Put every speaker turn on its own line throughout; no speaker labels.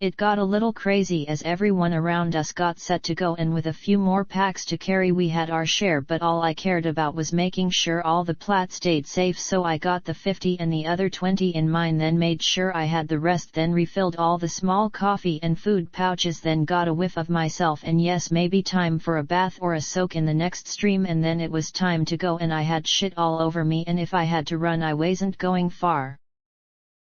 It got a little crazy as everyone around us got set to go, and with a few more packs to carry we had our share, but all I cared about was making sure all the plat stayed safe, so I got the 50 and the other 20 in mine, then made sure I had the rest, then refilled all the small coffee and food pouches, then got a whiff of myself, and yes, maybe time for a bath or a soak in the next stream, and then it was time to go, and I had shit all over me, and if I had to run I wasn't going far.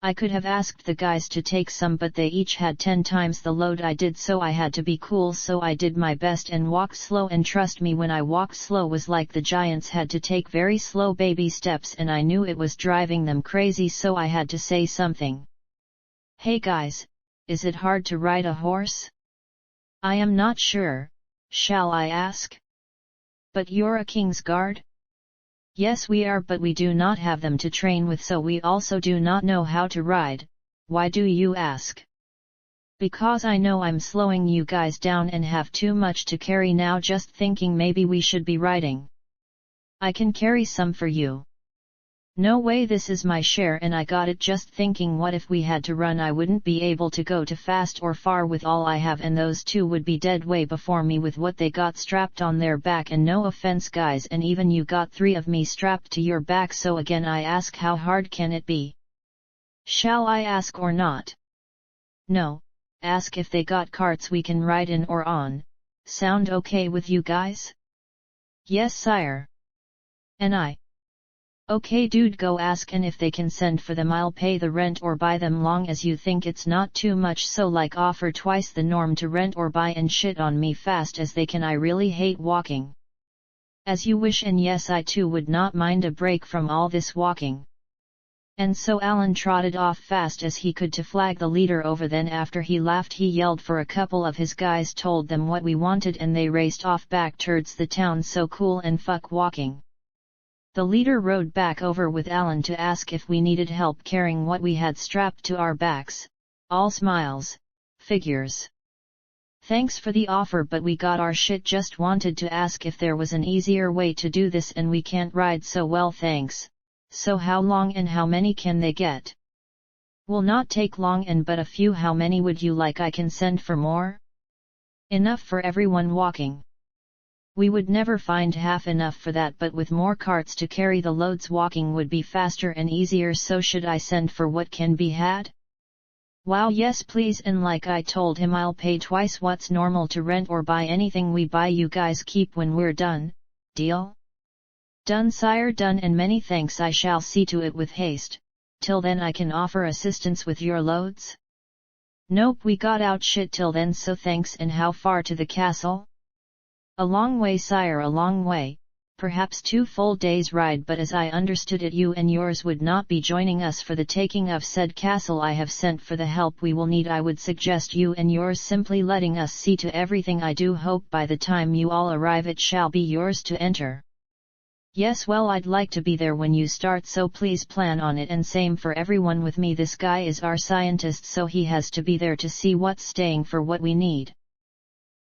I could have asked the guys to take some, but they each had 10 times the load I did, so I had to be cool, so I did my best and walked slow, and trust me, when I walked slow was like the giants had to take very slow baby steps, and I knew it was driving them crazy, so I had to say something. Hey guys, is it hard to ride a horse? I am not sure, shall I ask? But you're a King's Guard? Yes we are, but we do not have them to train with, so we also do not know how to ride. Why do you ask? Because I know I'm slowing you guys down and have too much to carry now, just thinking maybe we should be riding. I can carry some for you. No way, this is my share and I got it, just thinking what if we had to run, I wouldn't be able to go too fast or far with all I have, and those two would be dead way before me with what they got strapped on their back, and no offense guys, and even you got 3 of me strapped to your back, so again I ask, how hard can it be? Shall I ask or not? No, ask if they got carts we can ride in or on. Sound okay with you guys? Yes sire. And I. Okay dude, go ask, and if they can send for them I'll pay the rent or buy them, long as you think it's not too much, so like offer twice the norm to rent or buy, and shit on me fast as they can, I really hate walking. As you wish, and yes I too would not mind a break from all this walking. And so Alan trotted off fast as he could to flag the leader over, then after he laughed he yelled for a couple of his guys, told them what we wanted, and they raced off back towards the town, so cool and fuck walking. The leader rode back over with Alan to ask if we needed help carrying what we had strapped to our backs. All smiles, figures. Thanks for the offer, but we got our shit, just wanted to ask if there was an easier way to do this, and we can't ride so well thanks. So how long and how many can they get? Will not take long, and but a few. How many would you like? I can send for more. Enough for everyone walking. We would never find half enough for that, but with more carts to carry the loads walking would be faster and easier, so should I send for what can be had? Wow, yes please, and like I told him I'll pay twice what's normal to rent or buy anything we buy you guys keep when we're done. Deal? Done sire, done, and many thanks, I shall see to it with haste. Till then I can offer assistance with your loads? Nope, we got out shit till then, so thanks. And how far to the castle? A long way sire, a long way, perhaps 2 full days' ride, but as I understood it you and yours would not be joining us for the taking of said castle. I have sent for the help we will need. I would suggest you and yours simply letting us see to everything. I do hope by the time you all arrive it shall be yours to enter. Yes, well, I'd like to be there when you start, so please plan on it, and same for everyone with me. This guy is our scientist, so he has to be there to see what's staying for what we need.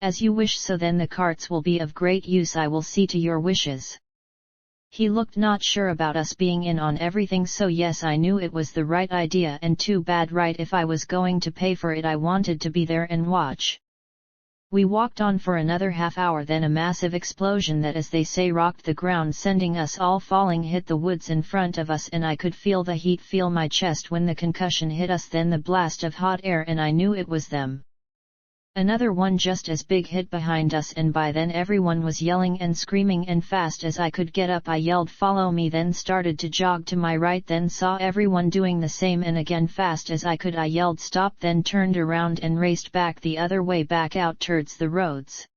As you wish, so then the carts will be of great use. I will see to your wishes. He looked not sure about us being in on everything, so yes, I knew it was the right idea, and too bad, right? If I was going to pay for it I wanted to be there and watch. We walked on for another half hour, then a massive explosion that, as they say, rocked the ground, sending us all falling, hit the woods in front of us, and I could feel the heat feel my chest when the concussion hit us, then the blast of hot air, and I knew it was them. Another one just as big hit behind us, and by then everyone was yelling and screaming, and fast as I could get up I yelled follow me, then started to jog to my right, then saw everyone doing the same, and again fast as I could I yelled stop, then turned around and raced back the other way, back out towards the roads.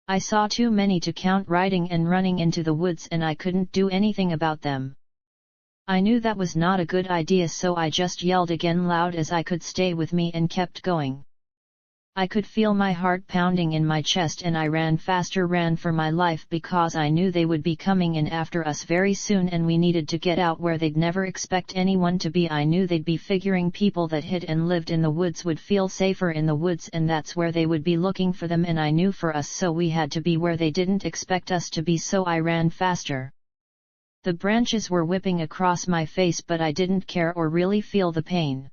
I saw too many to count riding and running into the woods, and I couldn't do anything about them. I knew that was not a good idea, so I just yelled again loud as I could, stay with me, and kept going. I could feel my heart pounding in my chest, and I ran faster, ran for my life, because I knew they would be coming in after us very soon, and we needed to get out where they'd never expect anyone to be. I knew they'd be figuring people that hid and lived in the woods would feel safer in the woods, and that's where they would be looking for them, and I knew for us, so we had to be where they didn't expect us to be, so I ran faster. The branches were whipping across my face, but I didn't care or really feel the pain.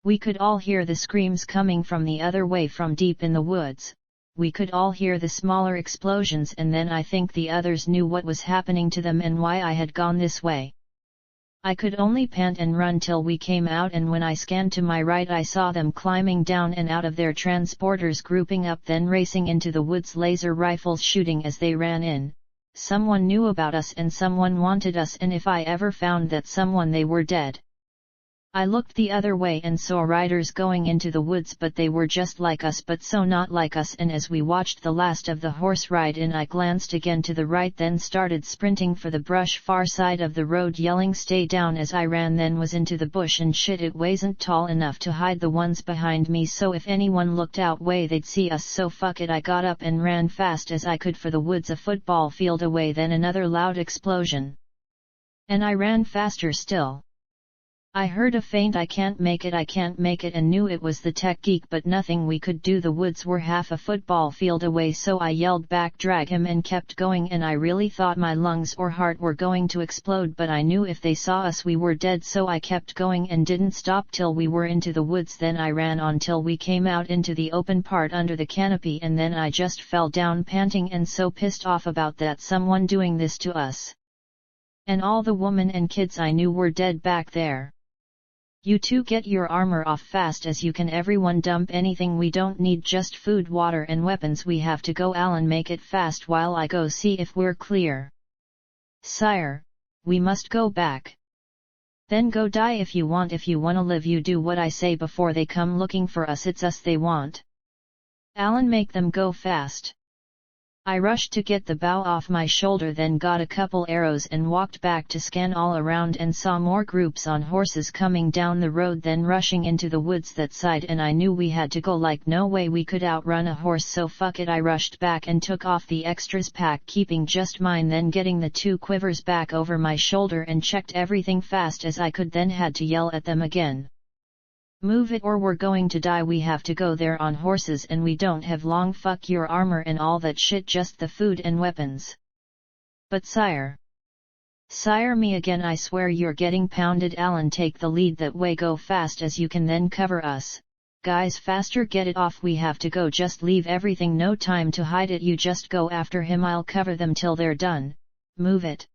We could all hear the screams coming from the other way from deep in the woods. We could all hear the smaller explosions, and then I think the others knew what was happening to them and why I had gone this way. I could only pant and run till we came out, and when I scanned to my right I saw them climbing down and out of their transporters, grouping up, then racing into the woods, laser rifles shooting as they ran in. Someone knew about us and someone wanted us, and if I ever found that someone, they were dead. I looked the other way and saw riders going into the woods, but they were just like us but so not like us, and as we watched the last of the horse ride in I glanced again to the right, then started sprinting for the brush far side of the road, yelling stay down as I ran, then was into the bush, and shit, it wasn't tall enough to hide the ones behind me, so if anyone looked out way they'd see us, so fuck it, I got up and ran fast as I could for the woods a football field away, then another loud explosion. And I ran faster still. I heard a faint I can't make it, and knew it was the tech geek, but nothing we could do. The woods were half a football field away, so I yelled back drag him and kept going, and I really thought my lungs or heart were going to explode, but I knew if they saw us we were dead, so I kept going and didn't stop till we were into the woods. Then I ran on till we came out into the open part under the canopy, and then I just fell down panting and so pissed off about that someone doing this to us. And all the women and kids I knew were dead back there. You two get your armor off fast as you can, everyone dump anything we don't need, just food, water and weapons. We have to go, Alan, make it fast while I go see if we're clear. Sire, we must go back. Then go die if you want. If you wanna live, you do what I say before they come looking for us. It's us they want. Alan, make them go fast. I rushed to get the bow off my shoulder, then got a couple arrows and walked back to scan all around and saw more groups on horses coming down the road, then rushing into the woods that side, and I knew we had to go, like no way we could outrun a horse, so fuck it, I rushed back and took off the extras pack, keeping just mine, then getting the 2 quivers back over my shoulder and checked everything fast as I could, then had to yell at them again. Move it or we're going to die. We have to go there on horses and we don't have long. Fuck your armor and all that shit, just the food and weapons. But sire. Sire, me again, I swear you're getting pounded. Alan, take the lead that way, go fast as you can, then cover us. Guys, faster, get it off, we have to go, just leave everything, no time to hide it, you just go after him, I'll cover them till they're done. Move it.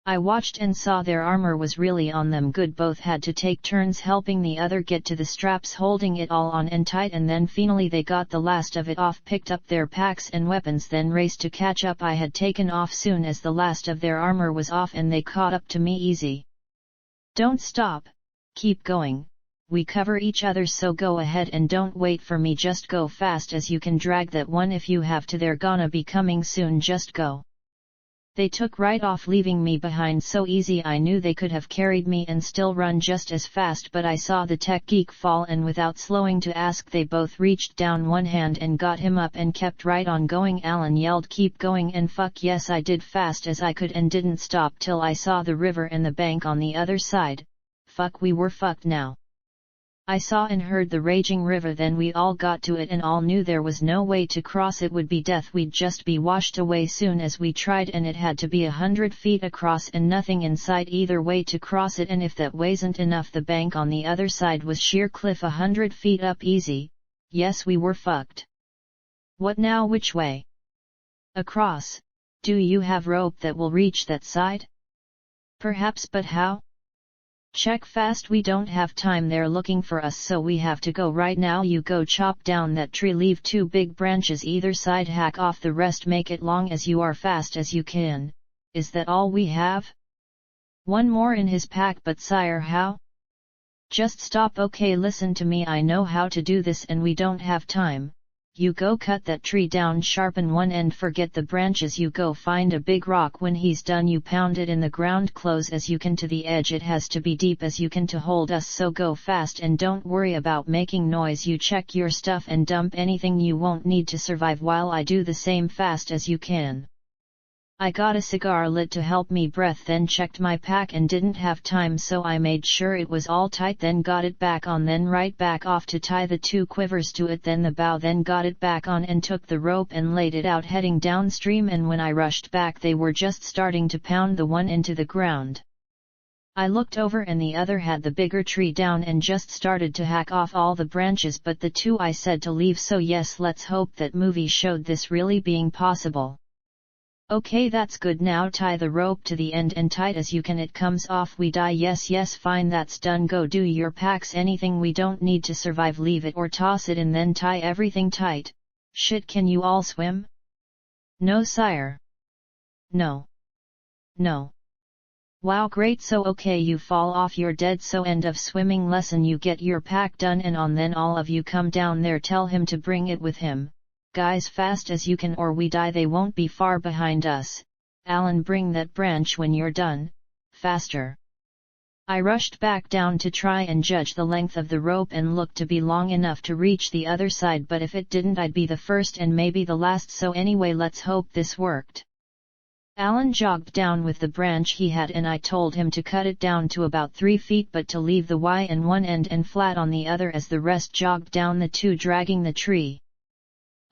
I watched and saw their armor was really on them good, both had to take turns helping the other get to the straps, holding it all on and tight, and then finally they got the last of it off, picked up their packs and weapons, then raced to catch up. I had taken off soon as the last of their armor was off and they caught up to me easy. Don't stop, keep going, we cover each other, so go ahead and don't wait for me, just go fast as you can, drag that one if you have to, they're gonna be coming soon, just go. They took right off leaving me behind so easy. I knew they could have carried me and still run just as fast, but I saw the tech geek fall and without slowing to ask they both reached down one hand and got him up and kept right on going. Alan yelled keep going, and fuck yes I did, fast as I could, and didn't stop till I saw the river and the bank on the other side. Fuck, we were fucked now. I saw and heard the raging river, then we all got to it and all knew there was no way to cross, it would be death, we'd just be washed away soon as we tried, and it had to be 100 feet across and nothing in sight either way to cross it, and if that wasn't enough, the bank on the other side was sheer cliff 100 feet up easy. Yes, we were fucked. What now, which way? Across. Do you have rope that will reach that side? Perhaps, but how? Check fast, we don't have time, they're looking for us, so we have to go right now. You go chop down that tree, leave 2 big branches either side, hack off the rest, make it long as you are, fast as you can. Is that all we have? One more in his pack, but sire, how? Just stop, okay, listen to me, I know how to do this and we don't have time. You go cut that tree down, sharpen one end, forget the branches, you go find a big rock, when he's done you pound it in the ground close as you can to the edge, it has to be deep as you can to hold us, so go fast and don't worry about making noise. You check your stuff and dump anything you won't need to survive while I do the same, fast as you can. I got a cigar lit to help me breath, then checked my pack and didn't have time, so I made sure it was all tight, then got it back on, then right back off to tie the 2 quivers to it, then the bow, then got it back on and took the rope and laid it out, heading downstream, and when I rushed back they were just starting to pound the one into the ground. I looked over and the other had the bigger tree down and just started to hack off all the branches, but the two I said to leave, so yes, let's hope that movie showed this really being possible. Okay, that's good. Now tie the rope to the end and tight as you can. It comes off, we die. Yes, fine, that's done. Go do your packs. Anything we don't need to survive, leave it or toss it in, then tie everything tight. Shit, can you all swim? No sire. No. Wow, great, so okay, you fall off, you're dead, so end of swimming lesson. You get your pack done and on, then all of you come down there, tell him to bring it with him. Guys, fast as you can or we die. They won't be far behind us. Alan, bring that branch when you're done. Faster. I rushed back down to try and judge the length of the rope and looked to be long enough to reach the other side, but if it didn't I'd be the first and maybe the last, so anyway, let's hope this worked. Alan jogged down with the branch he had and I told him to cut it down to about 3 feet, but to leave the Y in one end and flat on the other as the rest jogged down, the two dragging the tree.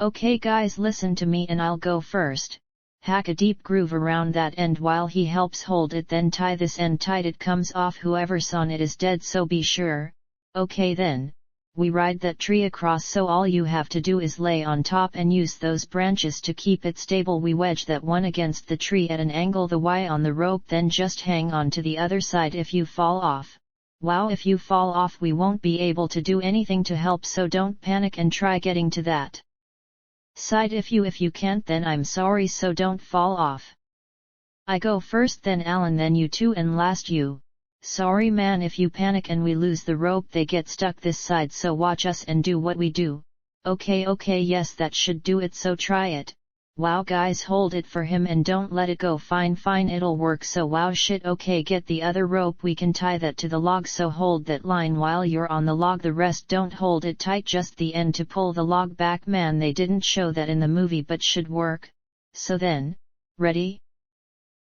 Okay guys, listen to me and I'll go first. Hack a deep groove around that end while he helps hold it, then tie this end tight. It comes off, whoever's on it is dead, so be sure. Okay, then we ride that tree across, so all you have to do is lay on top and use those branches to keep it stable. We wedge that one against the tree at an angle, the Y on the rope, then just hang on to the other side. If you fall off, wow, if you fall off we won't be able to do anything to help, so don't panic and try getting to that side. If you can't, then I'm sorry, so don't fall off. I go first, then Alan, then you two, and last you. Sorry man, if you panic and we lose the rope they get stuck this side, so watch us and do what we do. Okay, yes, that should do it, so try it. Wow guys, hold it for him and don't let it go. Fine, it'll work, so wow shit. Okay, get the other rope, we can tie that to the log, so hold that line while you're on the log, the rest don't hold it tight, just the end to pull the log back. Man, they didn't show that in the movie but should work. So then, ready?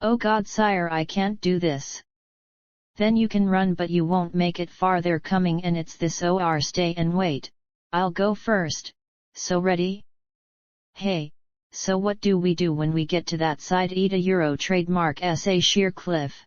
Oh god sire, I can't do this. Then you can run but you won't make it far, they're coming and it's this or stay and wait. I'll go first. So ready? Hey, so what do we do when we get to that side? Eat a Euro trademark SA sheer cliff.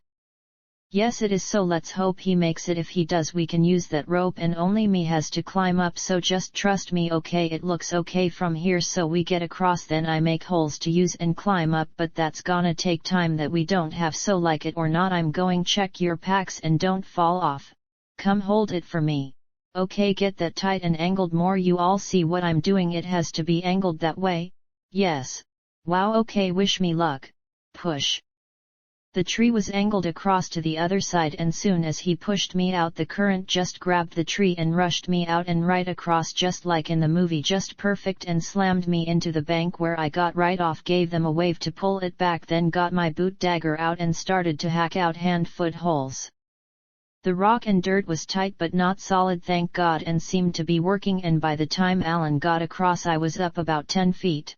Yes it is, so let's hope he makes it. If he does we can use that rope and only me has to climb up, so just trust me. Okay, it looks okay from here, so we get across, then I make holes to use and climb up, but that's gonna take time that we don't have, so like it or not I'm going. Check your packs and don't fall off. Come hold it for me. Okay, get that tight and angled more. You all see what I'm doing, it has to be angled that way. Yes. Wow, okay, wish me luck. Push. The tree was angled across to the other side, and soon as he pushed me out the current just grabbed the tree and rushed me out and right across, just like in the movie, just perfect, and slammed me into the bank where I got right off, gave them a wave to pull it back, then got my boot dagger out and started to hack out hand-foot holes. The rock and dirt was tight but not solid, thank God, and seemed to be working, and by the time Alan got across I was up about 10 feet.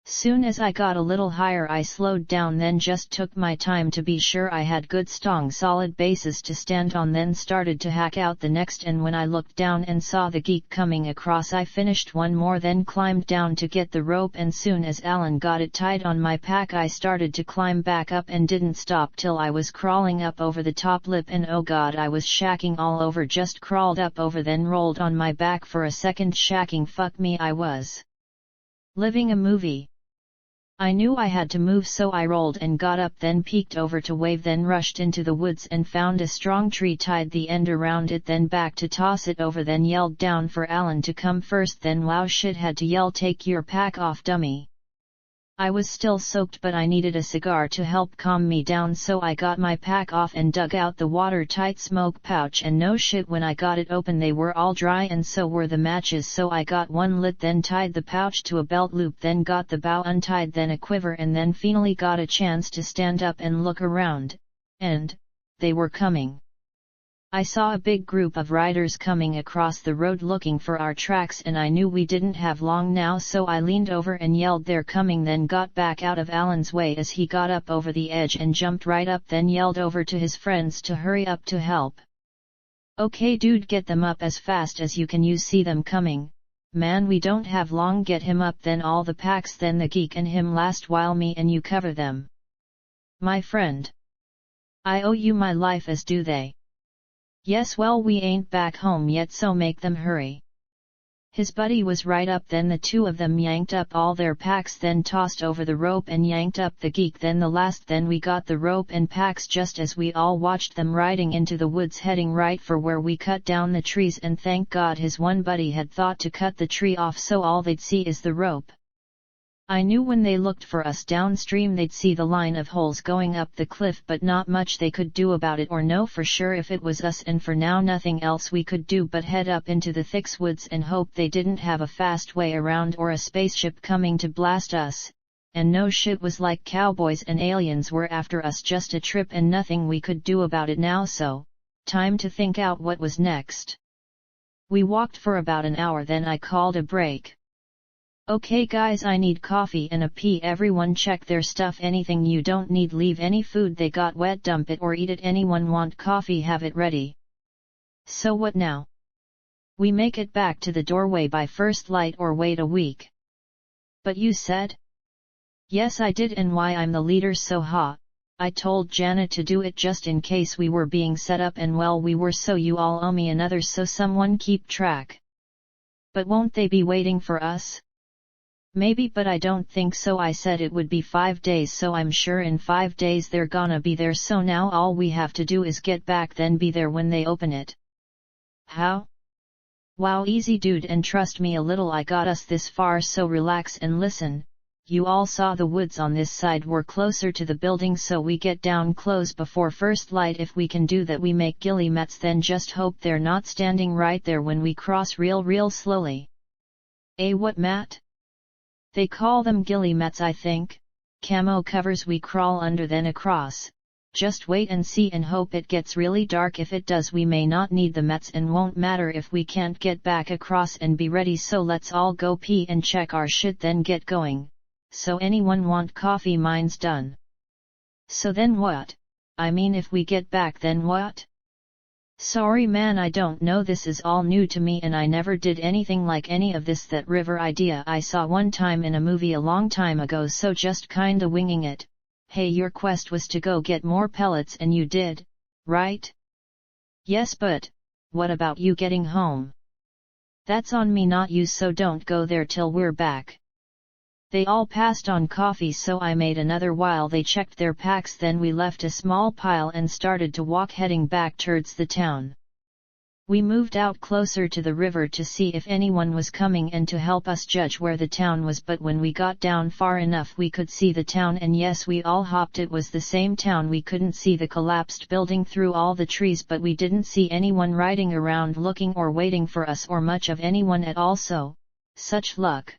Soon as I got a little higher I slowed down, then just took my time to be sure I had good strong solid bases to stand on, then started to hack out the next, and when I looked down and saw the geek coming across I finished one more, then climbed down to get the rope, and soon as Alan got it tied on my pack I started to climb back up and didn't stop till I was crawling up over the top lip, and oh god I was shacking all over, just crawled up over then rolled on my back for a second shacking. Fuck me, I was living a movie. I knew I had to move, so I rolled and got up, then peeked over to wave, then rushed into the woods and found a strong tree, tied the end around it, then back to toss it over, then yelled down for Alan to come first, then wow shit, had to yell, take your pack off dummy. I was still soaked but I needed a cigar to help calm me down, so I got my pack off and dug out the watertight smoke pouch, and no shit, when I got it open they were all dry and so were the matches, so I got one lit, then tied the pouch to a belt loop, then got the bow untied, then a quiver, and then finally got a chance to stand up and look around, and they were coming. I saw a big group of riders coming across the road looking for our tracks, and I knew we didn't have long now, so I leaned over and yelled they're coming, then got back out of Alan's way as he got up over the edge and jumped right up, then yelled over to his friends to hurry up to help. Okay dude, get them up as fast as you can, you see them coming. Man, we don't have long, get him up, then all the packs, then the geek and him last while me and you cover them. My friend. I owe you my life as do they. Yes, well, we ain't back home yet, so make them hurry. His buddy was right up. Then the two of them yanked up all their packs, then tossed over the rope and yanked up the geek, then the last. Then we got the rope and packs just as we all watched them riding into the woods, heading right for where we cut down the trees. And thank God his one buddy had thought to cut the tree off so all they'd see is the rope. I knew when they looked for us downstream they'd see the line of holes going up the cliff, but not much they could do about it or know for sure if it was us, and for now nothing else we could do but head up into the thick woods and hope they didn't have a fast way around or a spaceship coming to blast us. And no shit, was like cowboys and aliens were after us, just a trip and nothing we could do about it now, so time to think out what was next. We walked for about an hour, then I called a break. Okay guys, I need coffee and a pee. Everyone check their stuff, anything you don't need leave, any food they got wet dump it or eat it, anyone want coffee have it ready. So what now? We make it back to the doorway by first light or wait a week? But you said? Yes I did, and why I'm the leader, so I told Janet to do it just in case we were being set up, and well we were, so you all owe me another, so someone keep track. But won't they be waiting for us? Maybe, but I don't think so. I said it would be 5 days, so I'm sure in 5 days they're gonna be there, so now all we have to do is get back, then be there when they open it. How? Wow, easy dude, and trust me a little, I got us this far, so relax and listen. You all saw the woods on this side were closer to the building, so we get down close before first light. If we can do that we make ghillie mats, then just hope they're not standing right there when we cross real slowly. What mat? They call them ghillie mats, I think. Camo covers we crawl under then across. Just wait and see and hope it gets really dark. If it does we may not need the mats and won't matter if we can't get back across, and be ready. So let's all go pee and check our shit, then get going. So anyone want coffee? Mine's done. So then what? I mean, if we get back then what? Sorry man, I don't know, this is all new to me and I never did anything like any of this. That river idea I saw one time in a movie a long time ago, so just kinda winging it. Hey, your quest was to go get more pellets and you did, right? Yes, but what about you getting home? That's on me, not you, so don't go there till we're back. They all passed on coffee, so I made another while they checked their packs. Then we left a small pile and started to walk, heading back towards the town. We moved out closer to the river to see if anyone was coming and to help us judge where the town was, but when we got down far enough we could see the town, and yes, we all hopped, it was the same town. We couldn't see the collapsed building through all the trees, but we didn't see anyone riding around looking or waiting for us, or much of anyone at all, so such luck.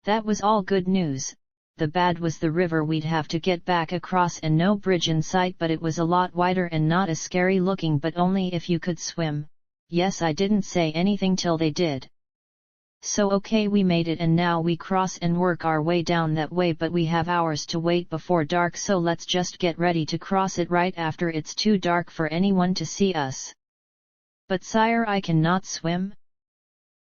That was all good news. The bad was the river we'd have to get back across, and no bridge in sight, but it was a lot wider and not as scary looking, but only if you could swim. Yes, I didn't say anything till they did. So okay, we made it, and now we cross and work our way down that way, but we have hours to wait before dark, so let's just get ready to cross it right after it's too dark for anyone to see us. But sire, I cannot swim?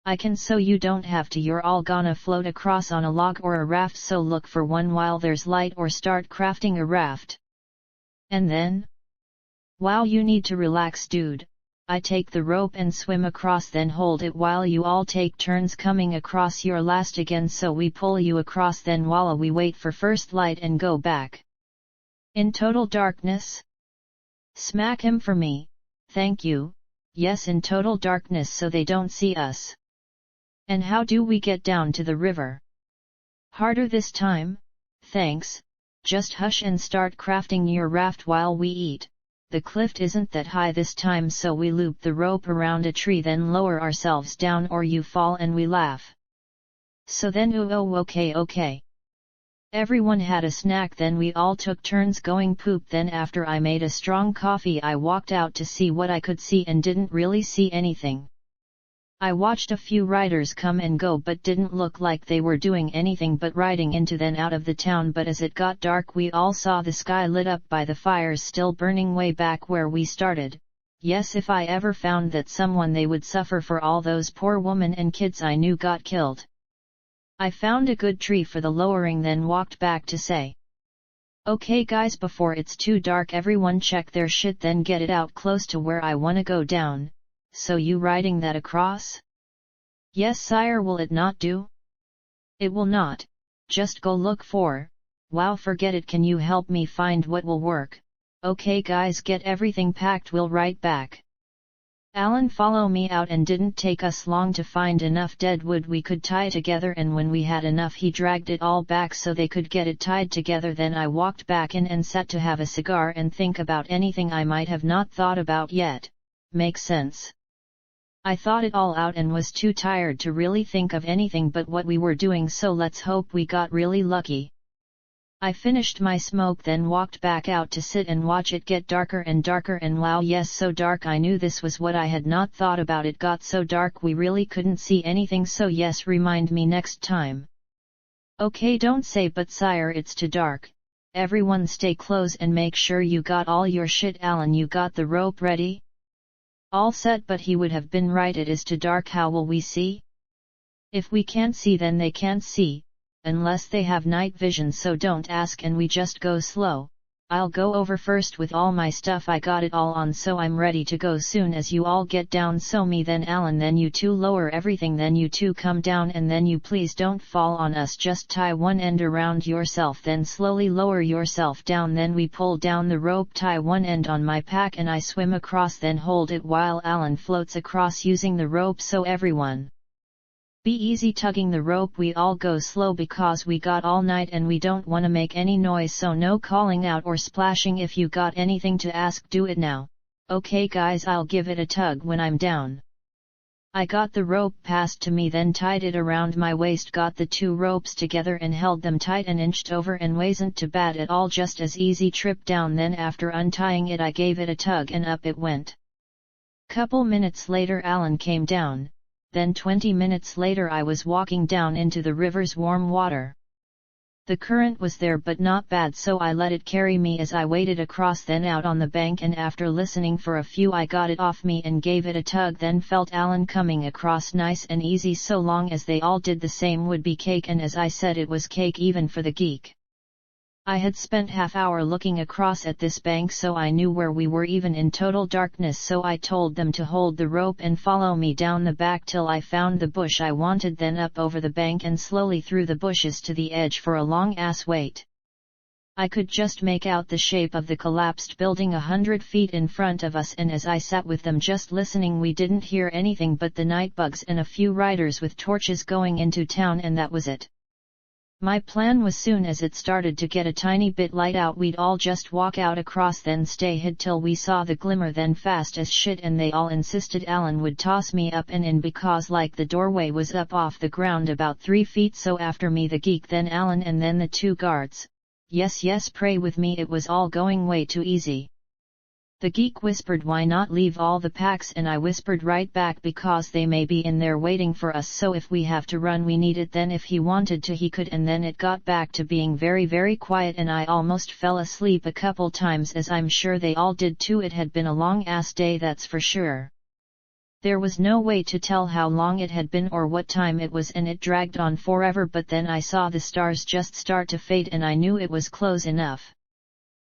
I can, so you don't have to. You're all gonna float across on a log or a raft, so look for one while there's light or start crafting a raft. And then? Wow, you need to relax dude. I take the rope and swim across, then hold it while you all take turns coming across. Your last again, so we pull you across, then voila, we wait for first light and go back. In total darkness? Smack him for me, thank you. Yes, in total darkness, so they don't see us. And how do we get down to the river? Harder this time? Thanks, just hush and start crafting your raft while we eat. The cliff isn't that high this time, so we loop the rope around a tree, then lower ourselves down, or you fall and we laugh. So then okay. Everyone had a snack, then we all took turns going poop. Then after I made a strong coffee I walked out to see what I could see, and didn't really see anything. I watched a few riders come and go, but didn't look like they were doing anything but riding into then out of the town. But as it got dark we all saw the sky lit up by the fires still burning way back where we started. Yes, if I ever found that someone, they would suffer for all those poor women and kids I knew got killed. I found a good tree for the lowering, then walked back to say, Okay guys, before it's too dark everyone check their shit then get it out close to where I wanna go down. So you riding that across? Yes sire, will it not do? It will not, just go look for. Wow, forget it, can you help me find what will work? Okay guys, get everything packed, we'll right back. Alan follow me out, and didn't take us long to find enough dead wood we could tie together, and when we had enough he dragged it all back so they could get it tied together. Then I walked back in and sat to have a cigar and think about anything I might have not thought about yet. Makes sense. I thought it all out and was too tired to really think of anything but what we were doing, so let's hope we got really lucky. I finished my smoke then walked back out to sit and watch it get darker and darker, and wow, yes, so dark. I knew this was what I had not thought about. It got so dark we really couldn't see anything, so yes, remind me next time. Okay, don't say but sire, it's too dark. Everyone stay close and make sure you got all your shit. Alan, you got the rope ready? All set, but he would have been right, it is too dark, how will we see? If we can't see then they can't see. Unless they have night vision, so don't ask and we just go slow. I'll go over first with all my stuff, I got it all on, so I'm ready to go soon as you all get down. So me then Alan, then you two lower everything, then you two come down, and then you please don't fall on us, just tie one end around yourself then slowly lower yourself down. Then we pull down the rope, tie one end on my pack and I swim across, then hold it while Alan floats across using the rope. So everyone be easy tugging the rope, we all go slow because we got all night and we don't wanna make any noise, so no calling out or splashing. If you got anything to ask, do it now. Okay guys, I'll give it a tug when I'm down. I got the rope passed to me, then tied it around my waist, got the two ropes together and held them tight and inched over, and wasn't too bad at all, just as easy trip down. Then after untying it I gave it a tug and up it went. Couple minutes later Alan came down. Then 20 minutes later I was walking down into the river's warm water. The current was there but not bad, so I let it carry me as I waded across, then out on the bank, and after listening for a few I got it off me and gave it a tug, then felt Alan coming across nice and easy. So long as they all did the same would be cake, and as I said, it was cake even for the geek. I had spent half-hour looking across at this bank, so I knew where we were even in total darkness, so I told them to hold the rope and follow me down the back till I found the bush I wanted, then up over the bank and slowly through the bushes to the edge for a long-ass wait. I could just make out the shape of the collapsed building 100 feet in front of us, and as I sat with them just listening we didn't hear anything but the night bugs and a few riders with torches going into town, and that was it. My plan was, soon as it started to get a tiny bit light out we'd all just walk out across, then stay hid till we saw the glimmer, then fast as shit, and they all insisted Alan would toss me up and in because like the doorway was up off the ground about 3 feet, so after me the geek, then Alan, and then the two guards. Yes, pray with me, it was all going way too easy. The geek whispered, why not leave all the packs, and I whispered right back, because they may be in there waiting for us, so if we have to run we need it. Then if he wanted to he could, and then it got back to being very quiet, and I almost fell asleep a couple times, as I'm sure they all did too. It had been a long ass day, that's for sure. There was no way to tell how long it had been or what time it was, and it dragged on forever, but then I saw the stars just start to fade and I knew it was close enough.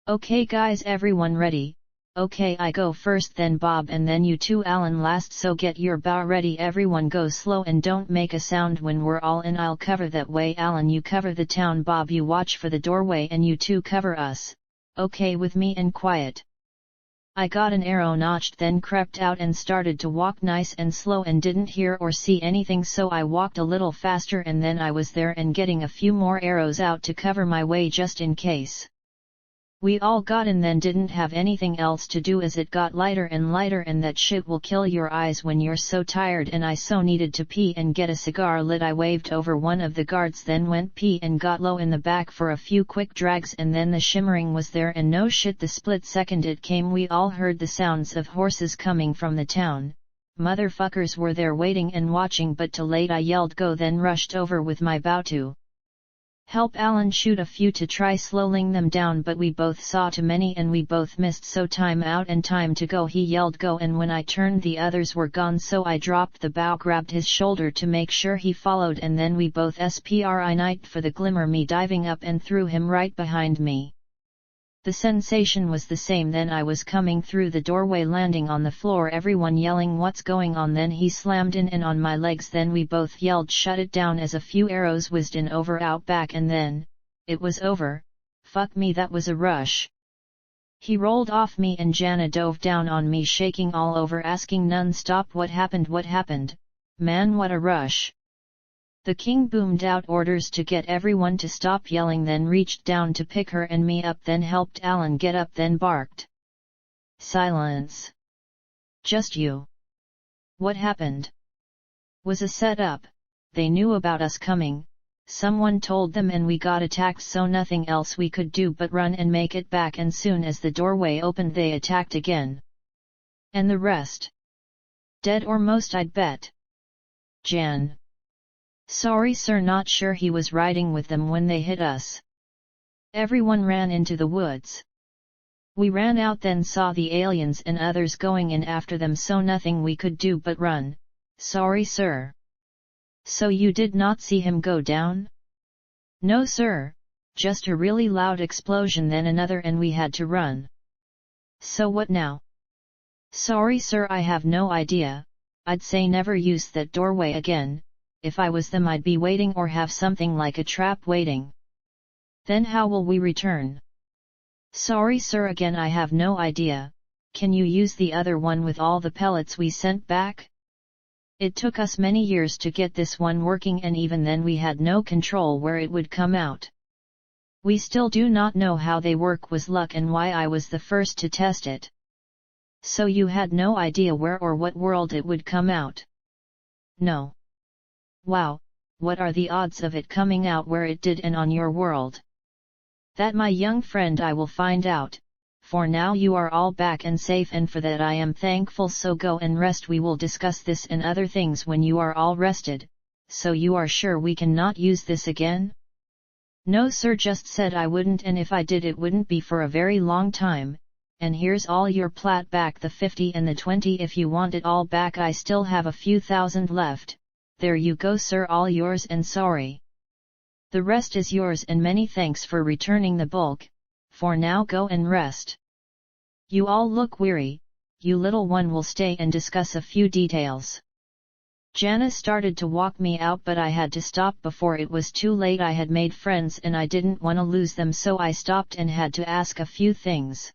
Okay guys, everyone ready? Okay, I go first, then Bob, and then you two Alan last, so get your bow ready. Everyone go slow and don't make a sound when we're all in. I'll cover that way. Alan, you cover the town. Bob, you watch for the doorway, and you two cover us. Okay with me, and quiet. I got an arrow notched, then crept out and started to walk nice and slow, and didn't hear or see anything, so I walked a little faster, and then I was there and getting a few more arrows out to cover my way just in case. We all got in, then didn't have anything else to do as it got lighter and lighter, and that shit will kill your eyes when you're so tired, and I so needed to pee and get a cigar lit. I waved over one of the guards, then went pee and got low in the back for a few quick drags, and then the shimmering was there, and no shit, the split second it came we all heard the sounds of horses coming from the town. Motherfuckers were there waiting and watching, but too late. I yelled go, then rushed over with my bow to help Alan shoot a few to try slowing them down, but we both saw too many and we both missed, so time out and time to go. He yelled go, and when I turned the others were gone, so I dropped the bow, grabbed his shoulder to make sure he followed, and then we both spri knifed for the glimmer, me diving up and threw him right behind me. The sensation was the same. Then I was coming through the doorway, landing on the floor, everyone yelling what's going on. Then he slammed in and on my legs, then we both yelled shut it down as a few arrows whizzed in over out back, and then, it was over. Fuck me, that was a rush. He rolled off me and Jana dove down on me, shaking all over, asking non-stop what happened, man, what a rush. The king boomed out orders to get everyone to stop yelling, then reached down to pick her and me up, then helped Alan get up, then barked. Silence. Just you. What happened? Was a setup. They knew about us coming, someone told them, and we got attacked, so nothing else we could do but run and make it back, and soon as the doorway opened they attacked again. And the rest? Dead or most, I'd bet. Jan. Sorry sir, not sure, he was riding with them when they hit us. Everyone ran into the woods. We ran out, then saw the aliens and others going in after them, so nothing we could do but run. Sorry sir. So you did not see him go down? No sir, just a really loud explosion, then another, and we had to run. So what now? Sorry sir, I have no idea. I'd say never use that doorway again. If I was them I'd be waiting or have something like a trap waiting. Then how will we return? Sorry sir, again I have no idea. Can you use the other one with all the pellets we sent back? It took us many years to get this one working, and even then we had no control where it would come out. We still do not know how they work, was luck and why I was the first to test it. So you had no idea where or what world it would come out? No. Wow, what are the odds of it coming out where it did and on your world? That, my young friend, I will find out. For now you are all back and safe, and for that I am thankful, so go and rest. We will discuss this and other things when you are all rested. So you are sure we cannot use this again? No sir, just said I wouldn't, and if I did it wouldn't be for a very long time. And here's all your plat back, the 50 and the 20 if you want it all back. I still have a few thousand left. There you go sir, all yours, and sorry. The rest is yours, and many thanks for returning the bulk. For now go and rest. You all look weary. You little one will stay and discuss a few details. Jana started to walk me out, but I had to stop before it was too late. I had made friends and I didn't want to lose them, so I stopped and had to ask a few things.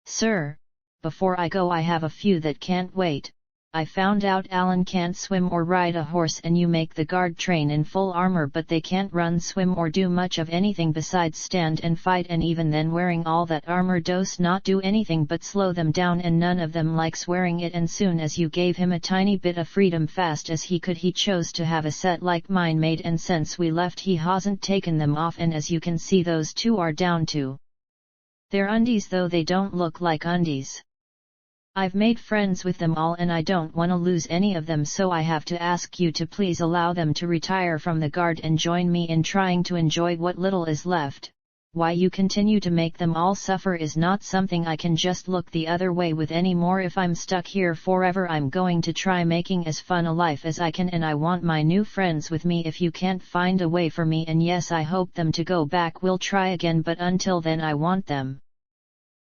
Sir, before I go I have a few that can't wait. I found out Alan can't swim or ride a horse, and you make the guard train in full armor, but they can't run, swim or do much of anything besides stand and fight, and even then wearing all that armor does not do anything but slow them down, and none of them likes wearing it. And soon as you gave him a tiny bit of freedom fast as he could, he chose to have a set like mine made, and since we left he hasn't taken them off, and as you can see those two are down to their undies, though they don't look like undies. I've made friends with them all and I don't want to lose any of them, so I have to ask you to please allow them to retire from the guard and join me in trying to enjoy what little is left. Why you continue to make them all suffer is not something I can just look the other way with anymore. If I'm stuck here forever, I'm going to try making as fun a life as I can, and I want my new friends with me. If you can't find a way for me, and yes, I hope them to go back, we'll try again, but until then I want them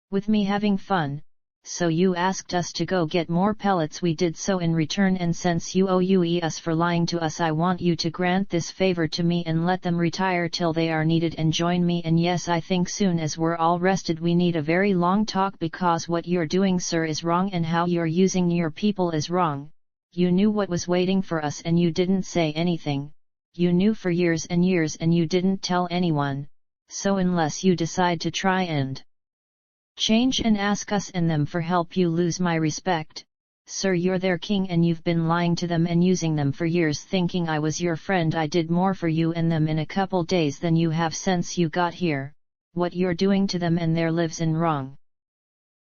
with me having fun. So you asked us to go get more pellets, we did so in return, and since you owe us for lying to us, I want you to grant this favor to me and let them retire till they are needed and join me. And yes, I think soon as we're all rested we need a very long talk, because what you're doing, sir, is wrong, and how you're using your people is wrong. You knew what was waiting for us and you didn't say anything. You knew for years and years and you didn't tell anyone. So unless you decide to try and change and ask us and them for help, you lose my respect. Sir, you're their king and you've been lying to them and using them for years, thinking I was your friend. I did more for you and them in a couple days than you have since you got here. What you're doing to them and their lives is wrong.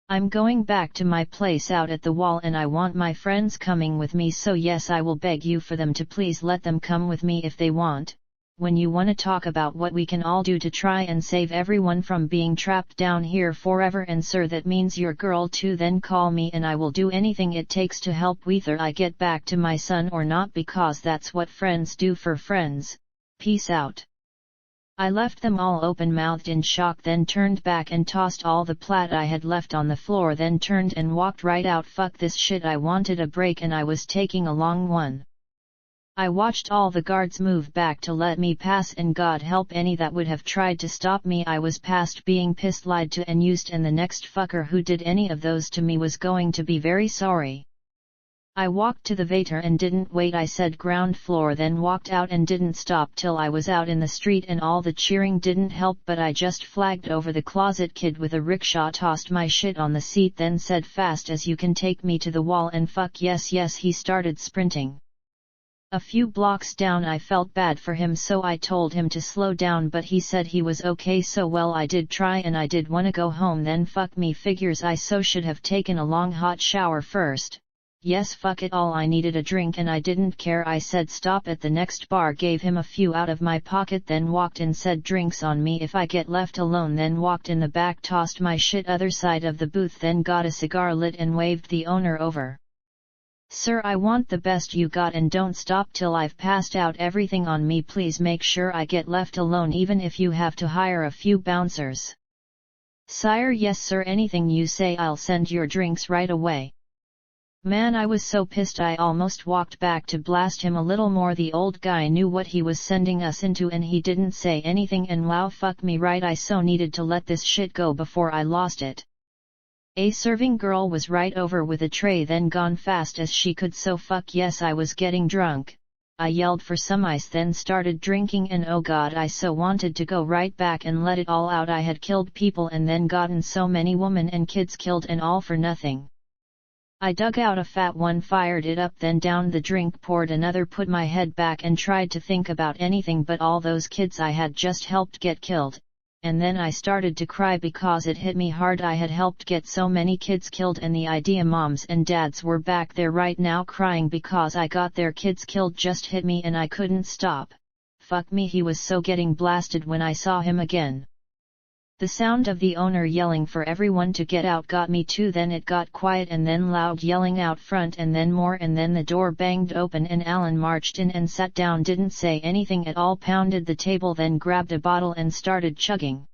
I'm going back to my place out at the wall and I want my friends coming with me, so yes, I will beg you for them to please let them come with me if they want. When you want to talk about what we can all do to try and save everyone from being trapped down here forever, and sir, that means your girl too, then call me and I will do anything it takes to help whether I get back to my son or not, because that's what friends do for friends. Peace out. I left them all open-mouthed in shock, then turned back and tossed all the plat I had left on the floor, then turned and walked right out. Fuck this shit, I wanted a break and I was taking a long one. I watched all the guards move back to let me pass, and God help any that would have tried to stop me. I was past being pissed, lied to and used, and the next fucker who did any of those to me was going to be very sorry. I walked to the waiter and didn't wait. I said ground floor, then walked out and didn't stop till I was out in the street, and all the cheering didn't help, but I just flagged over the closet kid with a rickshaw, tossed my shit on the seat, then said fast as you can, take me to the wall, and fuck yes. He started sprinting. A few blocks down. I felt bad for him, so I told him to slow down, but he said he was okay, so well I did try, and I did wanna go home. Then fuck me, figures I so should have taken a long hot shower first. Yes, fuck it all, I needed a drink and I didn't care. I said stop at the next bar, gave him a few out of my pocket, then walked in, said drinks on me if I get left alone, then walked in the back, tossed my shit other side of the booth, then got a cigar lit and waved the owner over. Sir, I want the best you got and don't stop till I've passed out. Everything on me, please make sure I get left alone, even if you have to hire a few bouncers. Sire, yes sir, anything you say, I'll send your drinks right away. Man, I was so pissed I almost walked back to blast him a little more. The old guy knew what he was sending us into and he didn't say anything, and wow, fuck me right, I so needed to let this shit go before I lost it. A serving girl was right over with a tray, then gone fast as she could, so fuck yes, I was getting drunk. I yelled for some ice, then started drinking, and oh god, I so wanted to go right back and let it all out. I had killed people and then gotten so many women and kids killed, and all for nothing. I dug out a fat one, fired it up, then downed the drink, poured another, put my head back and tried to think about anything but all those kids I had just helped get killed. And then I started to cry because it hit me hard. I had helped get so many kids killed, and the idea moms and dads were back there right now crying because I got their kids killed just hit me, and I couldn't stop. Fuck me, he was so getting blasted when I saw him again. The sound of the owner yelling for everyone to get out got me too. Then it got quiet and then loud yelling out front and then more, and then the door banged open and Alan marched in and sat down, didn't say anything at all, pounded the table, then grabbed a bottle and started chugging.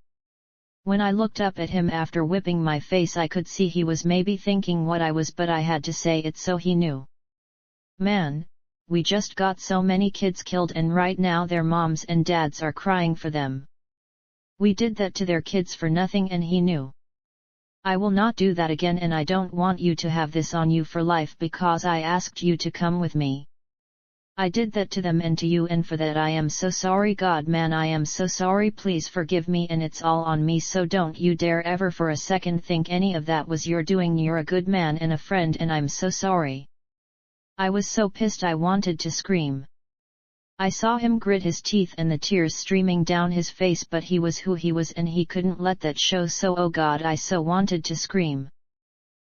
When I looked up at him after whipping my face, I could see he was maybe thinking what I was, but I had to say it so he knew. Man, we just got so many kids killed, and right now their moms and dads are crying for them. We did that to their kids for nothing, and he knew. I will not do that again, and I don't want you to have this on you for life because I asked you to come with me. I did that to them and to you, and for that I am so sorry. God, man, I am so sorry, please forgive me, and it's all on me, so don't you dare ever for a second think any of that was your doing. You're a good man and a friend, and I'm so sorry. I was so pissed I wanted to scream. I saw him grit his teeth and the tears streaming down his face, but he was who he was and he couldn't let that show, so oh god, I so wanted to scream.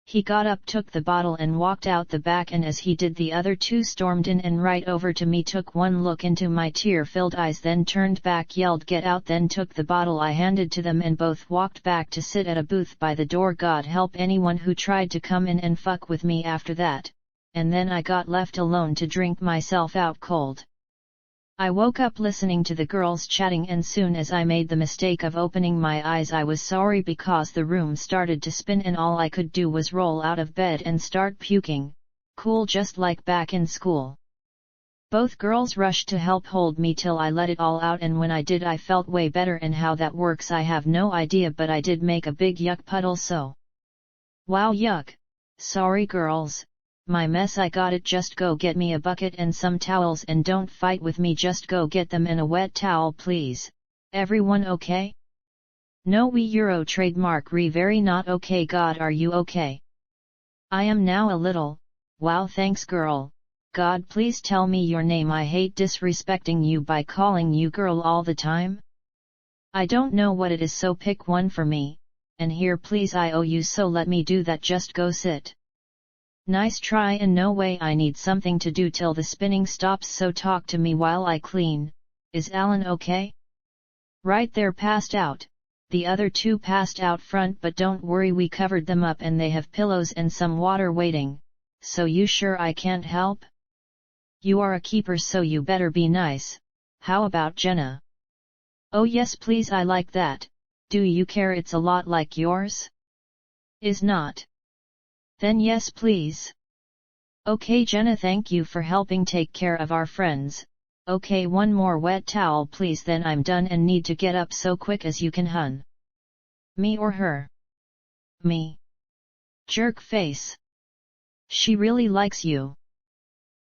He got up, took the bottle and walked out the back, and as he did the other two stormed in and right over to me, took one look into my tear-filled eyes, then turned back, yelled get out, then took the bottle I handed to them, and both walked back to sit at a booth by the door. God help anyone who tried to come in and fuck with me after that, and then I got left alone to drink myself out cold. I woke up listening to the girls chatting, and soon as I made the mistake of opening my eyes I was sorry because the room started to spin and all I could do was roll out of bed and start puking. Cool, just like back in school. Both girls rushed to help hold me till I let it all out, and when I did I felt way better, and how that works I have no idea, but I did make a big yuck puddle, so. Wow, yuck. Sorry girls. My mess, I got it. Just go get me a bucket and some towels, and don't fight with me, just go get them in a wet towel please. Everyone okay? No, we Euro trademark re very not okay. God, are you okay? I am now a little. Wow, thanks girl. God, please tell me your name. I hate disrespecting you by calling you girl all the time. I don't know what it is, so pick one for me. And here please, I owe you, so let me do that. Just go sit. Nice try, and no way, I need something to do till the spinning stops, so talk to me while I clean. Is Alan okay? Right there, passed out. The other two passed out front, but don't worry, we covered them up and they have pillows and some water waiting. So you sure I can't help? You are a keeper, so you better be nice. How about Jenna? Oh yes please I like that, do you care it's a lot like yours? Is not? Then yes please. Okay Jenna thank you for helping take care of our friends, okay one more wet towel please then I'm done and need to get up so quick as you can hun. Me or her? Me. Jerk face. She really likes you.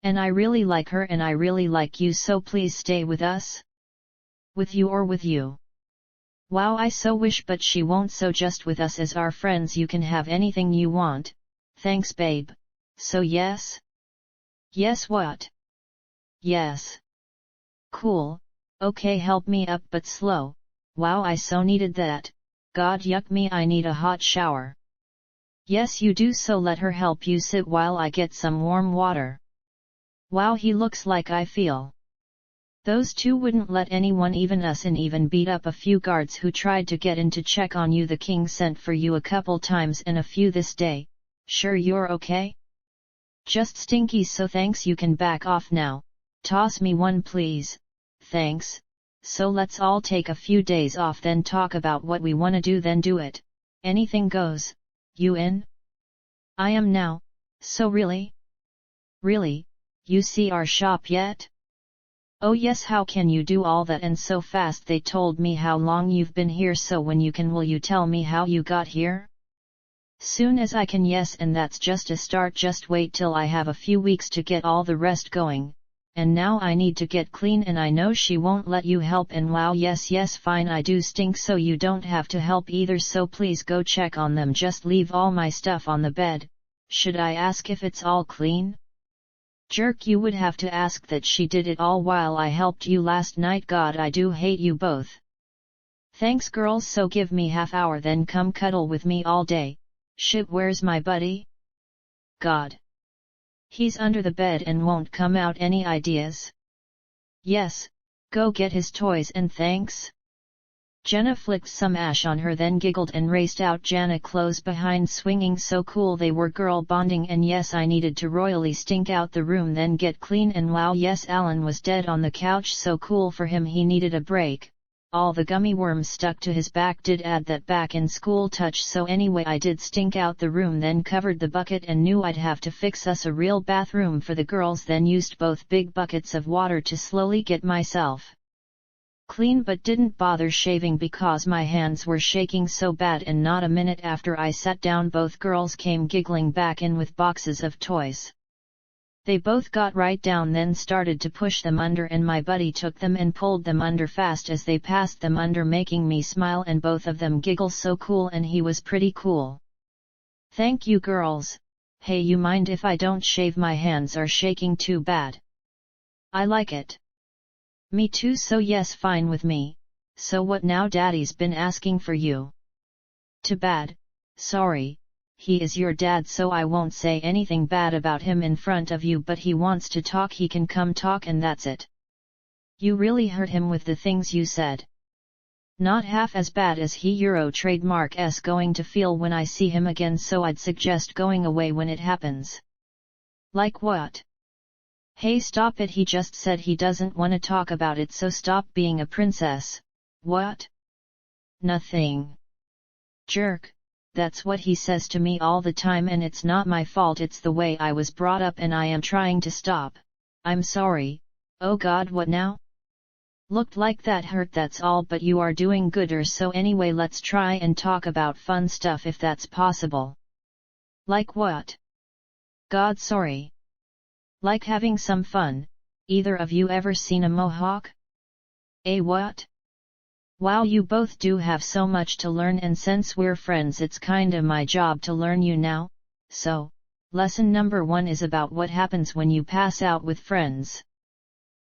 And I really like her and I really like you so please stay with us? With you or with you? Wow I so wish but she won't so just with us as our friends you can have anything you want, thanks babe, so yes? Yes what? Yes. Cool, okay help me up but slow, wow I so needed that, god yuck me I need a hot shower. Yes you do so let her help you sit while I get some warm water. Wow he looks like I feel. Those two wouldn't let anyone even us in even beat up a few guards who tried to get in to check on you the king sent for you a couple times and a few this day, sure you're okay? Just stinky so thanks you can back off now, toss me one please, thanks, so let's all take a few days off then talk about what we wanna do then do it, anything goes, you in? I am now, so really? Really, you see our shop yet? Oh yes how can you do all that and so fast they told me how long you've been here so when you can will you tell me how you got here? Soon as I can yes and that's just a start just wait till I have a few weeks to get all the rest going, and now I need to get clean and I know she won't let you help and wow yes fine I do stink so you don't have to help either so please go check on them just leave all my stuff on the bed, should I ask if it's all clean? Jerk you would have to ask that she did it all while I helped you last night god I do hate you both. Thanks girls so give me half hour then come cuddle with me all day, shit where's my buddy? God. He's under the bed and won't come out any ideas? Yes, go get his toys and thanks. Jenna flicked some ash on her then giggled and raced out Jana clothes behind swinging so cool they were girl bonding and yes I needed to royally stink out the room then get clean and wow yes Alan was dead on the couch so cool for him he needed a break, all the gummy worms stuck to his back did add that back in school touch so anyway I did stink out the room then covered the bucket and knew I'd have to fix us a real bathroom for the girls then used both big buckets of water to slowly get myself clean but didn't bother shaving because my hands were shaking so bad and not a minute after I sat down both girls came giggling back in with boxes of toys. They both got right down then started to push them under and my buddy took them and pulled them under fast as they passed them under making me smile and both of them giggle so cool and he was pretty cool. Thank you girls, hey you mind if I don't shave my hands are shaking too bad? I like it. Me too so yes fine with me, so what now daddy's been asking for you? Too bad, sorry, he is your dad so I won't say anything bad about him in front of you but he wants to talk he can come talk and that's it. You really hurt him with the things you said. Not half as bad as he Euro trademark s going to feel when I see him again so I'd suggest going away when it happens. Like what? Hey stop it he just said he doesn't wanna talk about it so stop being a princess, what? Nothing. Jerk, that's what he says to me all the time and it's not my fault it's the way I was brought up and I am trying to stop, I'm sorry, oh god what now? Looked like that hurt that's all but you are doing gooder so anyway let's try and talk about fun stuff if that's possible. Like what? God sorry. Like having some fun, either of you ever seen a mohawk? What? Wow you both do have so much to learn and since we're friends it's kinda my job to learn you now, so, lesson number 1 is about what happens when you pass out with friends.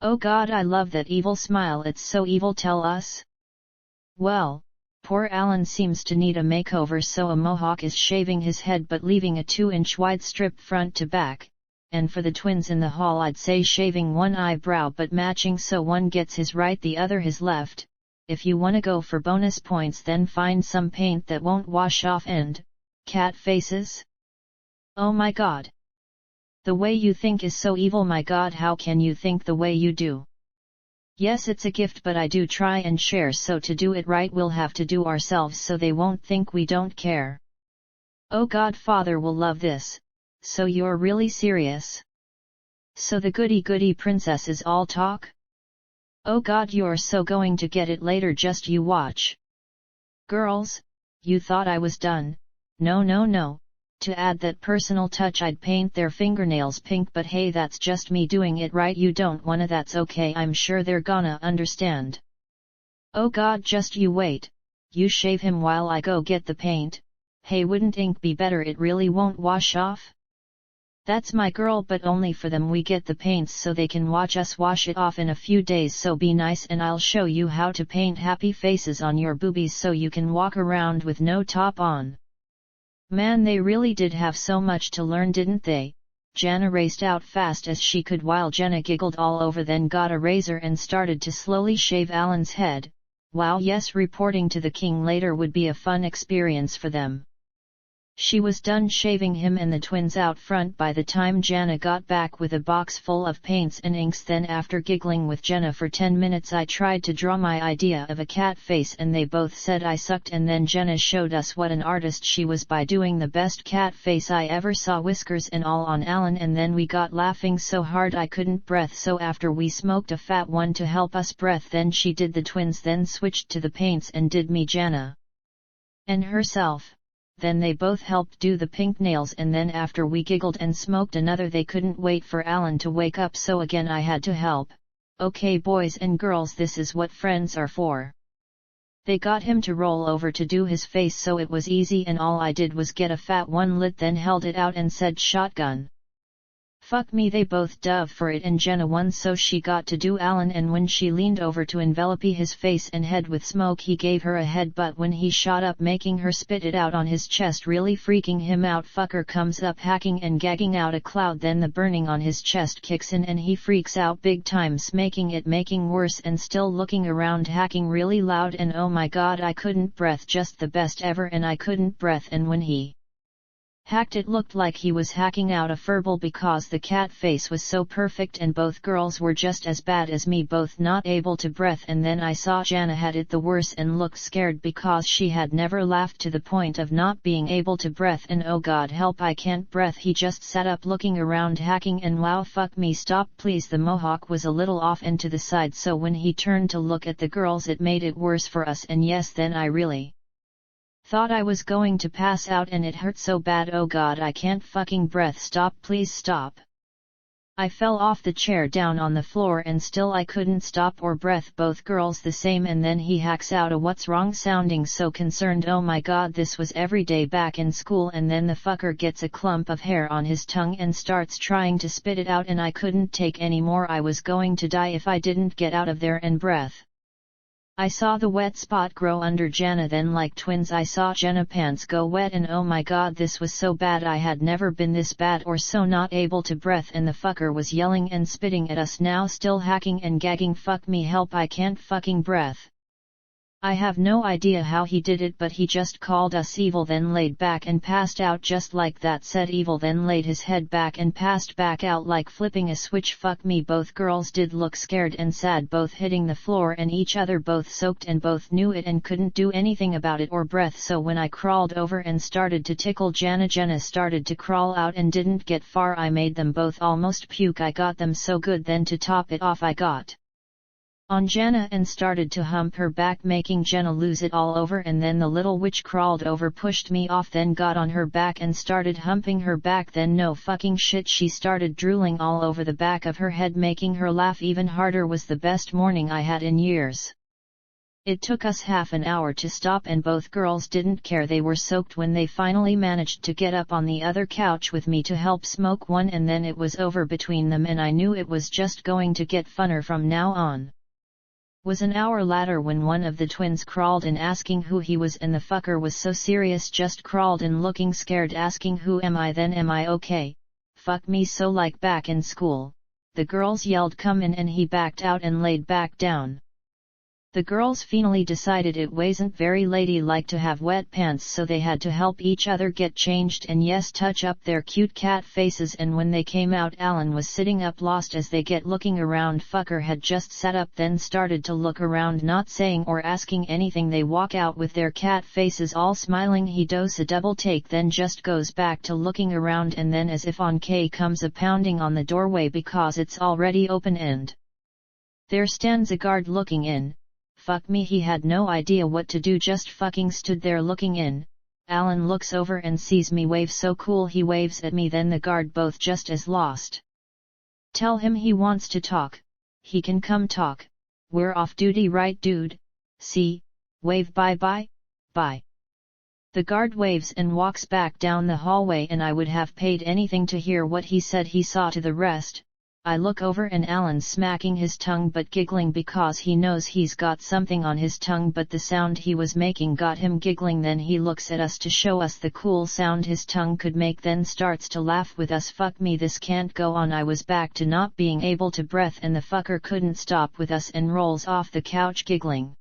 Oh god I love that evil smile it's so evil tell us? Well, poor Alan seems to need a makeover so a mohawk is shaving his head but leaving a 2-inch wide strip front to back. And for the twins in the hall I'd say shaving one eyebrow but matching so one gets his right the other his left, if you wanna go for bonus points then find some paint that won't wash off and, cat faces? Oh my god! The way you think is so evil my god how can you think the way you do? Yes, it's a gift, but I do try and share, so to do it right we'll have to do ourselves so they won't think we don't care. Oh God, Father will love this. So you're really serious? So the goody princess is all talk? Oh God, you're so going to get it later, just you watch. Girls, you thought I was done? No. To add that personal touch, I'd paint their fingernails pink, but hey, that's just me doing it right. You don't wanna? That's okay, I'm sure they're gonna understand. Oh God, just you wait. You shave him while I go get the paint. Hey, wouldn't ink be better? It really won't wash off? That's my girl, but only for them. We get the paints so they can watch us wash it off in a few days, so be nice and I'll show you how to paint happy faces on your boobies so you can walk around with no top on. Man, they really did have so much to learn, didn't they? Jana raced out fast as she could while Jenna giggled all over, then got a razor and started to slowly shave Alan's head. Wow, yes, reporting to the king later would be a fun experience for them. She was done shaving him and the twins out front by the time Jana got back with a box full of paints and inks. Then after giggling with Jenna for 10 minutes I tried to draw my idea of a cat face and they both said I sucked, and then Jenna showed us what an artist she was by doing the best cat face I ever saw, whiskers and all on Alan, and then we got laughing so hard I couldn't breath, so after we smoked a fat one to help us breath, then she did the twins, then switched to the paints and did me, Jana, and herself. Then they both helped do the pink nails, and then after we giggled and smoked another they couldn't wait for Alan to wake up, so again I had to help. Okay boys and girls, this is what friends are for. They got him to roll over to do his face, so it was easy and all I did was get a fat one lit, then held it out and said shotgun. Fuck me, they both dove for it and Jenna won, so she got to do Alan, and when she leaned over to envelop his face and head with smoke he gave her a headbutt when he shot up, making her spit it out on his chest, really freaking him out. Fucker comes up hacking and gagging out a cloud, then the burning on his chest kicks in and he freaks out big times, making worse, and still looking around hacking really loud, and oh my God, I couldn't breath, just the best ever, and I couldn't breath. And when he hacked it looked like he was hacking out a furball because the cat face was so perfect, and both girls were just as bad as me, both not able to breath. And then I saw Jana had it the worse and looked scared because she had never laughed to the point of not being able to breath, and oh God help, I can't breath. He just sat up looking around hacking, and wow, fuck me, stop please. The mohawk was a little off and to the side, so when he turned to look at the girls it made it worse for us, and yes, then I really thought I was going to pass out and it hurt so bad. Oh God, I can't fucking breath, stop please stop. I fell off the chair down on the floor and still I couldn't stop or breath, both girls the same. And then he hacks out a what's wrong, sounding so concerned. Oh my God, this was every day back in school. And then the fucker gets a clump of hair on his tongue and starts trying to spit it out, and I couldn't take any more. I was going to die if I didn't get out of there and breath. I saw the wet spot grow under Jana, then like twins I saw Jana pants go wet, and oh my God, this was so bad. I had never been this bad or so not able to breath, and the fucker was yelling and spitting at us, now still hacking and gagging. Fuck me, help, I can't fucking breath. I have no idea how he did it, but he just called us evil, then laid back and passed out just like that. Said evil, then laid his head back and passed back out like flipping a switch. Fuck me, both girls did look scared and sad, both hitting the floor and each other, both soaked, and both knew it and couldn't do anything about it or breath. So when I crawled over and started to tickle Jana, Jana started to crawl out and didn't get far. I made them both almost puke. I got them so good, then to top it off I got on Jana and started to hump her back, making Jana lose it all over, and then the little witch crawled over, pushed me off, then got on her back and started humping her back. Then no fucking shit, she started drooling all over the back of her head, making her laugh even harder. Was the best morning I had in years. It took us half an hour to stop and both girls didn't care. They were soaked when they finally managed to get up on the other couch with me to help smoke one, and then it was over between them, and I knew it was just going to get funner from now on. Was an hour later when one of the twins crawled in asking who he was, and the fucker was so serious, just crawled in looking scared, asking who am I, then am I okay? Fuck me, so like back in school. The girls yelled come in and he backed out and laid back down. The girls finally decided it wasn't very ladylike to have wet pants, so they had to help each other get changed and yes, touch up their cute cat faces. And when they came out, Alan was sitting up lost as they get looking around. Fucker had just sat up then started to look around, not saying or asking anything. They walk out with their cat faces all smiling. He does a double take then just goes back to looking around, and then as if on K comes a pounding on the doorway because it's already open and there stands a guard looking in. Fuck me, he had no idea what to do, just fucking stood there looking in. Alan looks over and sees me wave, so cool, he waves at me, then the guard both just as lost. Tell him he wants to talk, he can come talk, we're off duty right dude, see, wave bye bye, bye. The guard waves and walks back down the hallway, and I would have paid anything to hear what he said. He saw to the rest. I look over and Alan's smacking his tongue but giggling because he knows he's got something on his tongue, but the sound he was making got him giggling. Then he looks at us to show us the cool sound his tongue could make, then starts to laugh with us. Fuck me, this can't go on. I was back to not being able to breath and the fucker couldn't stop with us and rolls off the couch giggling.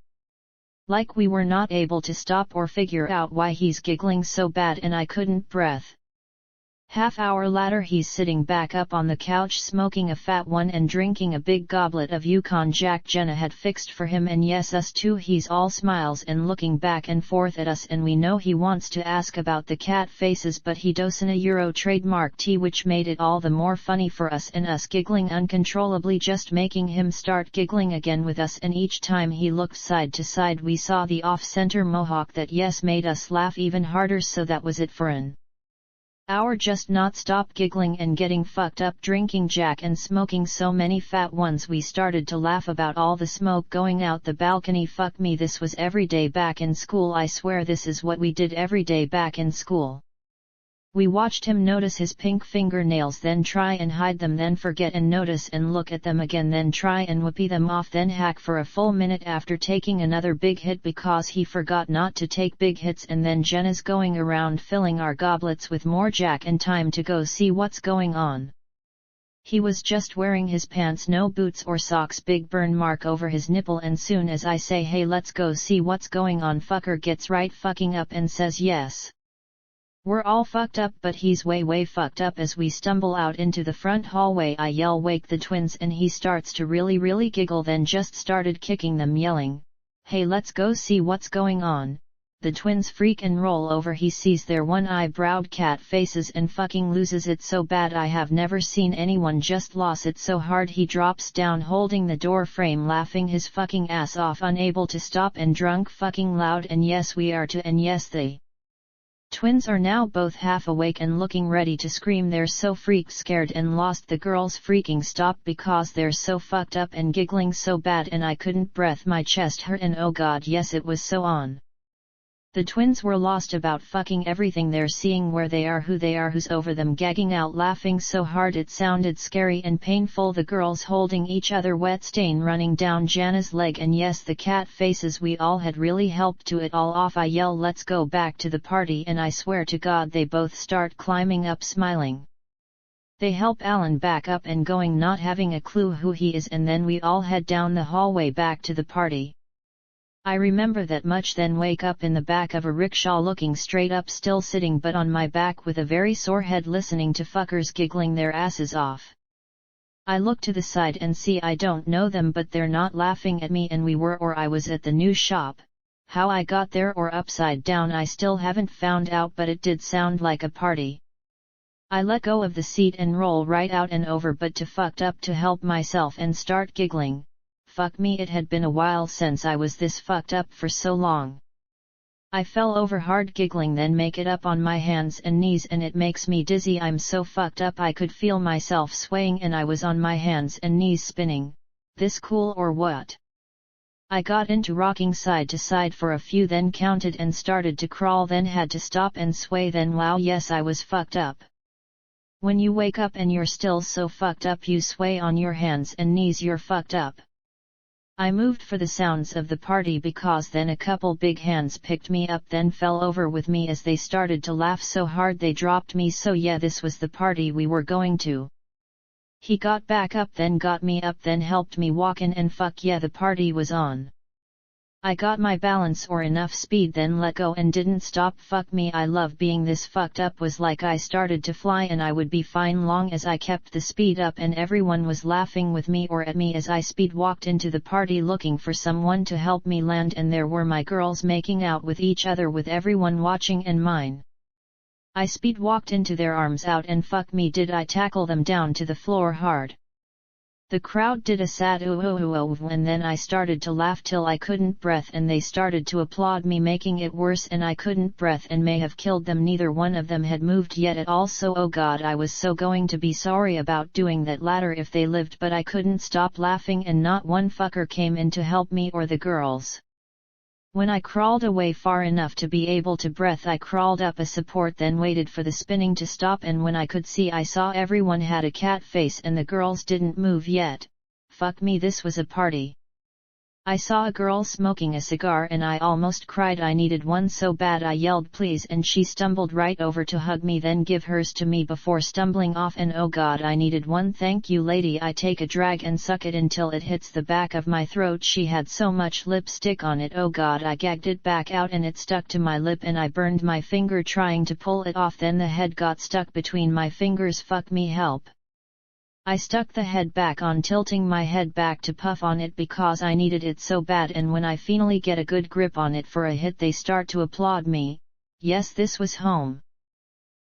Like we were not able to stop or figure out why he's giggling so bad, and I couldn't breath. Half hour later he's sitting back up on the couch smoking a fat one and drinking a big goblet of Yukon Jack Jenna had fixed for him, and yes, us too. He's all smiles and looking back and forth at us, and we know he wants to ask about the cat faces, but he doesn't a Euro trademark tea, which made it all the more funny for us, and us giggling uncontrollably, just making him start giggling again with us. And each time he looked side to side we saw the off-center mohawk that yes made us laugh even harder. So that was it for an hour, just not stop giggling and getting fucked up, drinking Jack and smoking so many fat ones we started to laugh about all the smoke going out the balcony. Fuck me, this was every day back in school. I swear this is what we did every day back in school. We watched him notice his pink fingernails, then try and hide them, then forget and notice and look at them again, then try and whippy them off, then hack for a full minute after taking another big hit because he forgot not to take big hits, and then Jenna's going around filling our goblets with more Jack and time to go see what's going on. He was just wearing his pants, no boots or socks, big burn mark over his nipple, and soon as I say hey let's go see what's going on, fucker gets right fucking up and says yes. We're all fucked up, but he's way fucked up. As we stumble out into the front hallway I yell wake the twins, and he starts to really giggle, then just started kicking them yelling, hey let's go see what's going on. The twins freak and roll over. He sees their one-eyebrow cat faces and fucking loses it so bad. I have never seen anyone just lost it so hard. He drops down holding the door frame laughing his fucking ass off, unable to stop and drunk fucking loud, and yes we are too, and yes the twins are now both half awake and looking ready to scream. They're so freaked, scared and lost. The girls freaking stop because they're so fucked up and giggling so bad, and I couldn't breath, my chest hurt, and oh god yes it was so on. The twins were lost about fucking everything they're seeing, where they are, who they are, who's over them, gagging out laughing so hard it sounded scary and painful. The girls holding each other, wet stain running down Jana's leg, and yes the cat faces we all had really helped to it all off. I yell let's go back to the party, and I swear to god they both start climbing up smiling. They help Alan back up and going, not having a clue who he is, and then we all head down the hallway back to the party. I remember that much, then wake up in the back of a rickshaw looking straight up, still sitting but on my back with a very sore head, listening to fuckers giggling their asses off. I look to the side and see I don't know them, but they're not laughing at me, and we were, or I was at the new shop. How I got there or upside down I still haven't found out, but it did sound like a party. I let go of the seat and roll right out and over, but too fucked up to help myself and start giggling. Fuck me, it had been a while since I was this fucked up for so long. I fell over hard giggling, then make it up on my hands and knees, and it makes me dizzy. I'm so fucked up I could feel myself swaying, and I was on my hands and knees spinning. This cool or what? I got into rocking side to side for a few, then counted and started to crawl, then had to stop and sway, then wow yes I was fucked up. When you wake up and you're still so fucked up you sway on your hands and knees, you're fucked up. I moved for the sounds of the party, because then a couple big hands picked me up, then fell over with me as they started to laugh so hard they dropped me. So yeah, this was the party we were going to. He got back up, then got me up, then helped me walk in, and fuck yeah, the party was on. I got my balance or enough speed then let go and didn't stop. Fuck me, I love being this fucked up. Was like I started to fly and I would be fine long as I kept the speed up and everyone was laughing with me or at me as I speed walked into the party looking for someone to help me land, and there were my girls making out with each other with everyone watching and mine. I speed walked into their arms out and fuck me did I tackle them down to the floor hard. The crowd did a sad ooh ooh ooh ooh and then I started to laugh till I couldn't breath and they started to applaud me, making it worse, and I couldn't breath and may have killed them. Neither one of them had moved yet at all, so oh god, I was so going to be sorry about doing that latter if they lived, but I couldn't stop laughing and not one fucker came in to help me or the girls. When I crawled away far enough to be able to breath, I crawled up a support then waited for the spinning to stop, and when I could see I saw everyone had a cat face and the girls didn't move yet. Fuck me, this was a party. I saw a girl smoking a cigar and I almost cried. I needed one so bad I yelled please, and she stumbled right over to hug me then give hers to me before stumbling off, and oh god, I needed one. Thank you lady. I take a drag and suck it until it hits the back of my throat. She had so much lipstick on it, oh god, I gagged it back out and it stuck to my lip and I burned my finger trying to pull it off, then the head got stuck between my fingers. Fuck me, help. I stuck the head back on, tilting my head back to puff on it because I needed it so bad, and when I finally get a good grip on it for a hit they start to applaud me. Yes, this was home.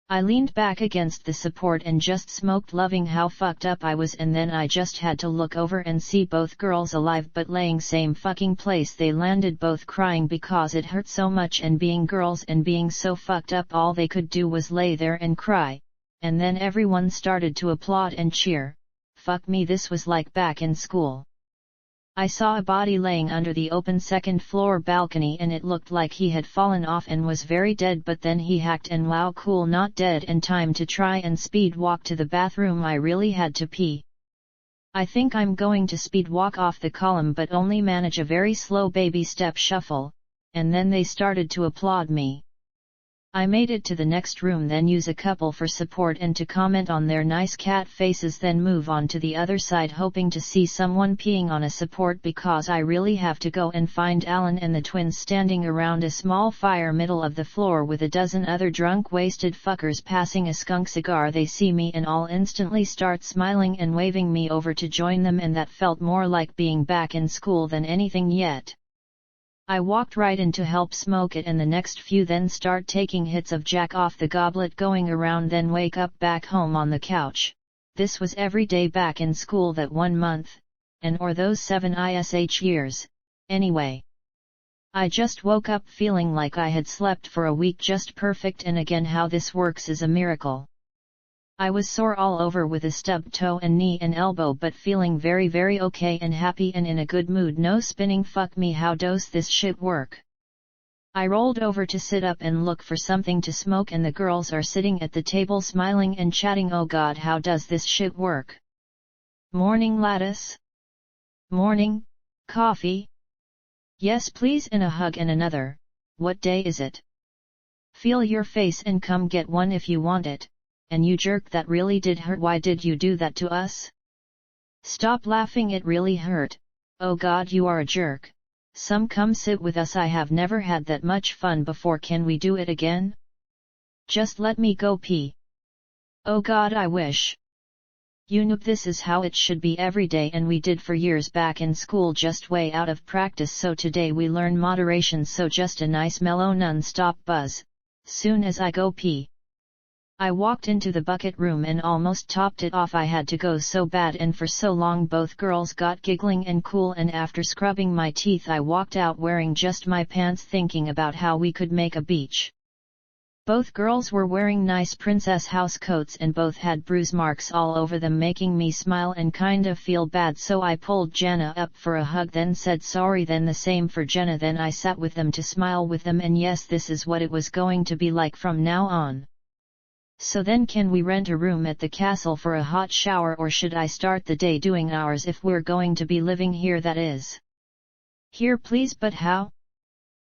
I leaned back against the support and just smoked, loving how fucked up I was, and then I just had to look over and see both girls alive but laying same fucking place they landed, both crying because it hurt so much, and being girls and being so fucked up all they could do was lay there and cry. And then everyone started to applaud and cheer. Fuck me, this was like back in school. I saw a body laying under the open second floor balcony and it looked like he had fallen off and was very dead, but then he hacked and wow, cool, not dead, and time to try and speed walk to the bathroom. I really had to pee. I think I'm going to speed walk off the column but only manage a very slow baby step shuffle, and then they started to applaud me. I made it to the next room, then use a couple for support and to comment on their nice cat faces, then move on to the other side hoping to see someone peeing on a support because I really have to go and find Alan and the twins standing around a small fire middle of the floor with a dozen other drunk wasted fuckers passing a skunk cigar. They see me and all instantly start smiling and waving me over to join them, and that felt more like being back in school than anything yet. I walked right in to help smoke it, and the next few then start taking hits of Jack off the goblet, going around, then wake up back home on the couch. This was every day back in school that 1 month, and or those 7 ish years, anyway. I just woke up feeling like I had slept for a week just perfect, and again how this works is a miracle. I was sore all over with a stubbed toe and knee and elbow, but feeling very okay and happy and in a good mood. No spinning. Fuck me, how does this shit work? I rolled over to sit up and look for something to smoke, and the girls are sitting at the table smiling and chatting. Oh god, how does this shit work? Morning lattice? Morning, coffee? Yes please, and a hug and another. What day is it? Feel your face and come get one if you want it. And you jerk, that really did hurt. Why did you do that to us? Stop laughing, it really hurt. Oh god, you are a jerk. Come sit with us, I have never had that much fun before. Can we do it again? Just let me go pee. Oh god, I wish. You know this is how it should be every day, and we did for years back in school, just way out of practice, so today we learn moderation, so just a nice mellow non-stop buzz. Soon as I go pee, I walked into the bucket room and almost topped it off. I had to go so bad and for so long. Both girls got giggling and cool, and after scrubbing my teeth I walked out wearing just my pants, thinking about how we could make a beach. Both girls were wearing nice princess house coats and both had bruise marks all over them, making me smile and kinda feel bad, so I pulled Jana up for a hug, then said sorry, then the same for Jenna, then I sat with them to smile with them, and yes, this is what it was going to be like from now on. So then, can we rent a room at the castle for a hot shower, or should I start the day doing ours if we're going to be living here, that is? Here please, but how?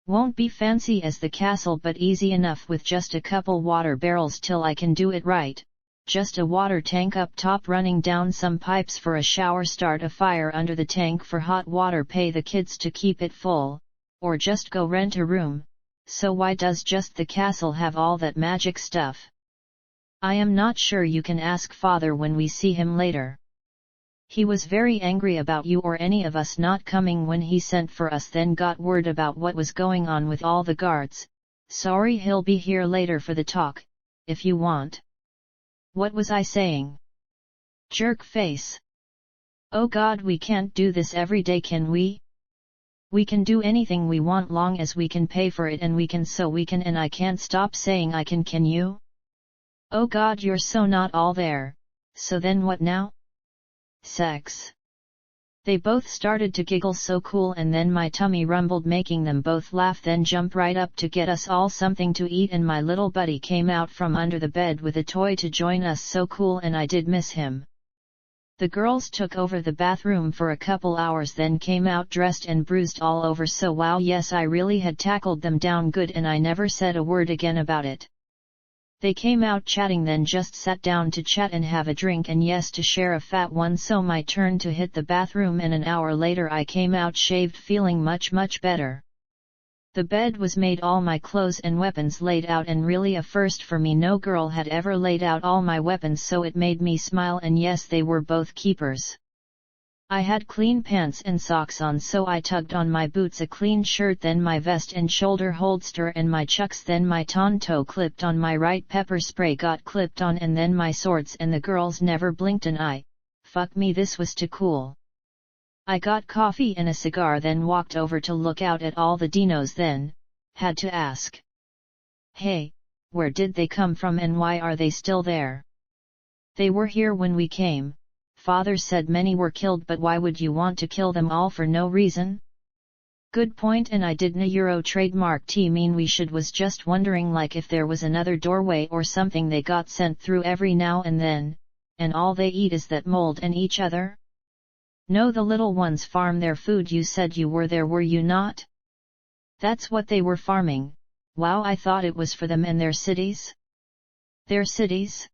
Won't be fancy as the castle, but easy enough with just a couple water barrels till I can do it right. Just a water tank up top, running down some pipes for a shower, start a fire under the tank for hot water, pay the kids to keep it full, or just go rent a room, so why does just the castle have all that magic stuff? I am not sure, you can ask father when we see him later. He was very angry about you or any of us not coming when he sent for us, then got word about what was going on with all the guards. Sorry, he'll be here later for the talk, if you want. What was I saying? Jerk face. Oh God, we can't do this every day, can we? We can do anything we want long as we can pay for it, and we can, so we can, and I can't stop saying I can you? Oh God, you're so not all there. So then what now? Sex. They both started to giggle so cool, and then my tummy rumbled, making them both laugh, then jump right up to get us all something to eat, and my little buddy came out from under the bed with a toy to join us, so cool, and I did miss him. The girls took over the bathroom for a couple hours, then came out dressed and bruised all over, so wow, yes, I really had tackled them down good, and I never said a word again about it. They came out chatting, then just sat down to chat and have a drink, and yes, to share a fat one, so my turn to hit the bathroom, and an hour later I came out shaved, feeling much better. The bed was made, all my clothes and weapons laid out, and really a first for me, no girl had ever laid out all my weapons, so it made me smile, and yes, they were both keepers. I had clean pants and socks on, so I tugged on my boots, a clean shirt, then my vest and shoulder holster and my chucks, then my tonto clipped on, my right pepper spray got clipped on, and then my swords, and the girls never blinked an eye. Fuck me, this was too cool. I got coffee and a cigar, then walked over to look out at all the dinos, then had to ask, hey, where did they come from and why are they still there? They were here when we came. Father said many were killed, but why would you want to kill them all for no reason? Good point, and I didn't Euro trademark T mean we should, was just wondering like if there was another doorway or something they got sent through every now and then, and all they eat is that mold and each other? No, the little ones farm their food. You said you were there, were you not? That's what they were farming. Wow, I thought it was for them and their cities. Their cities?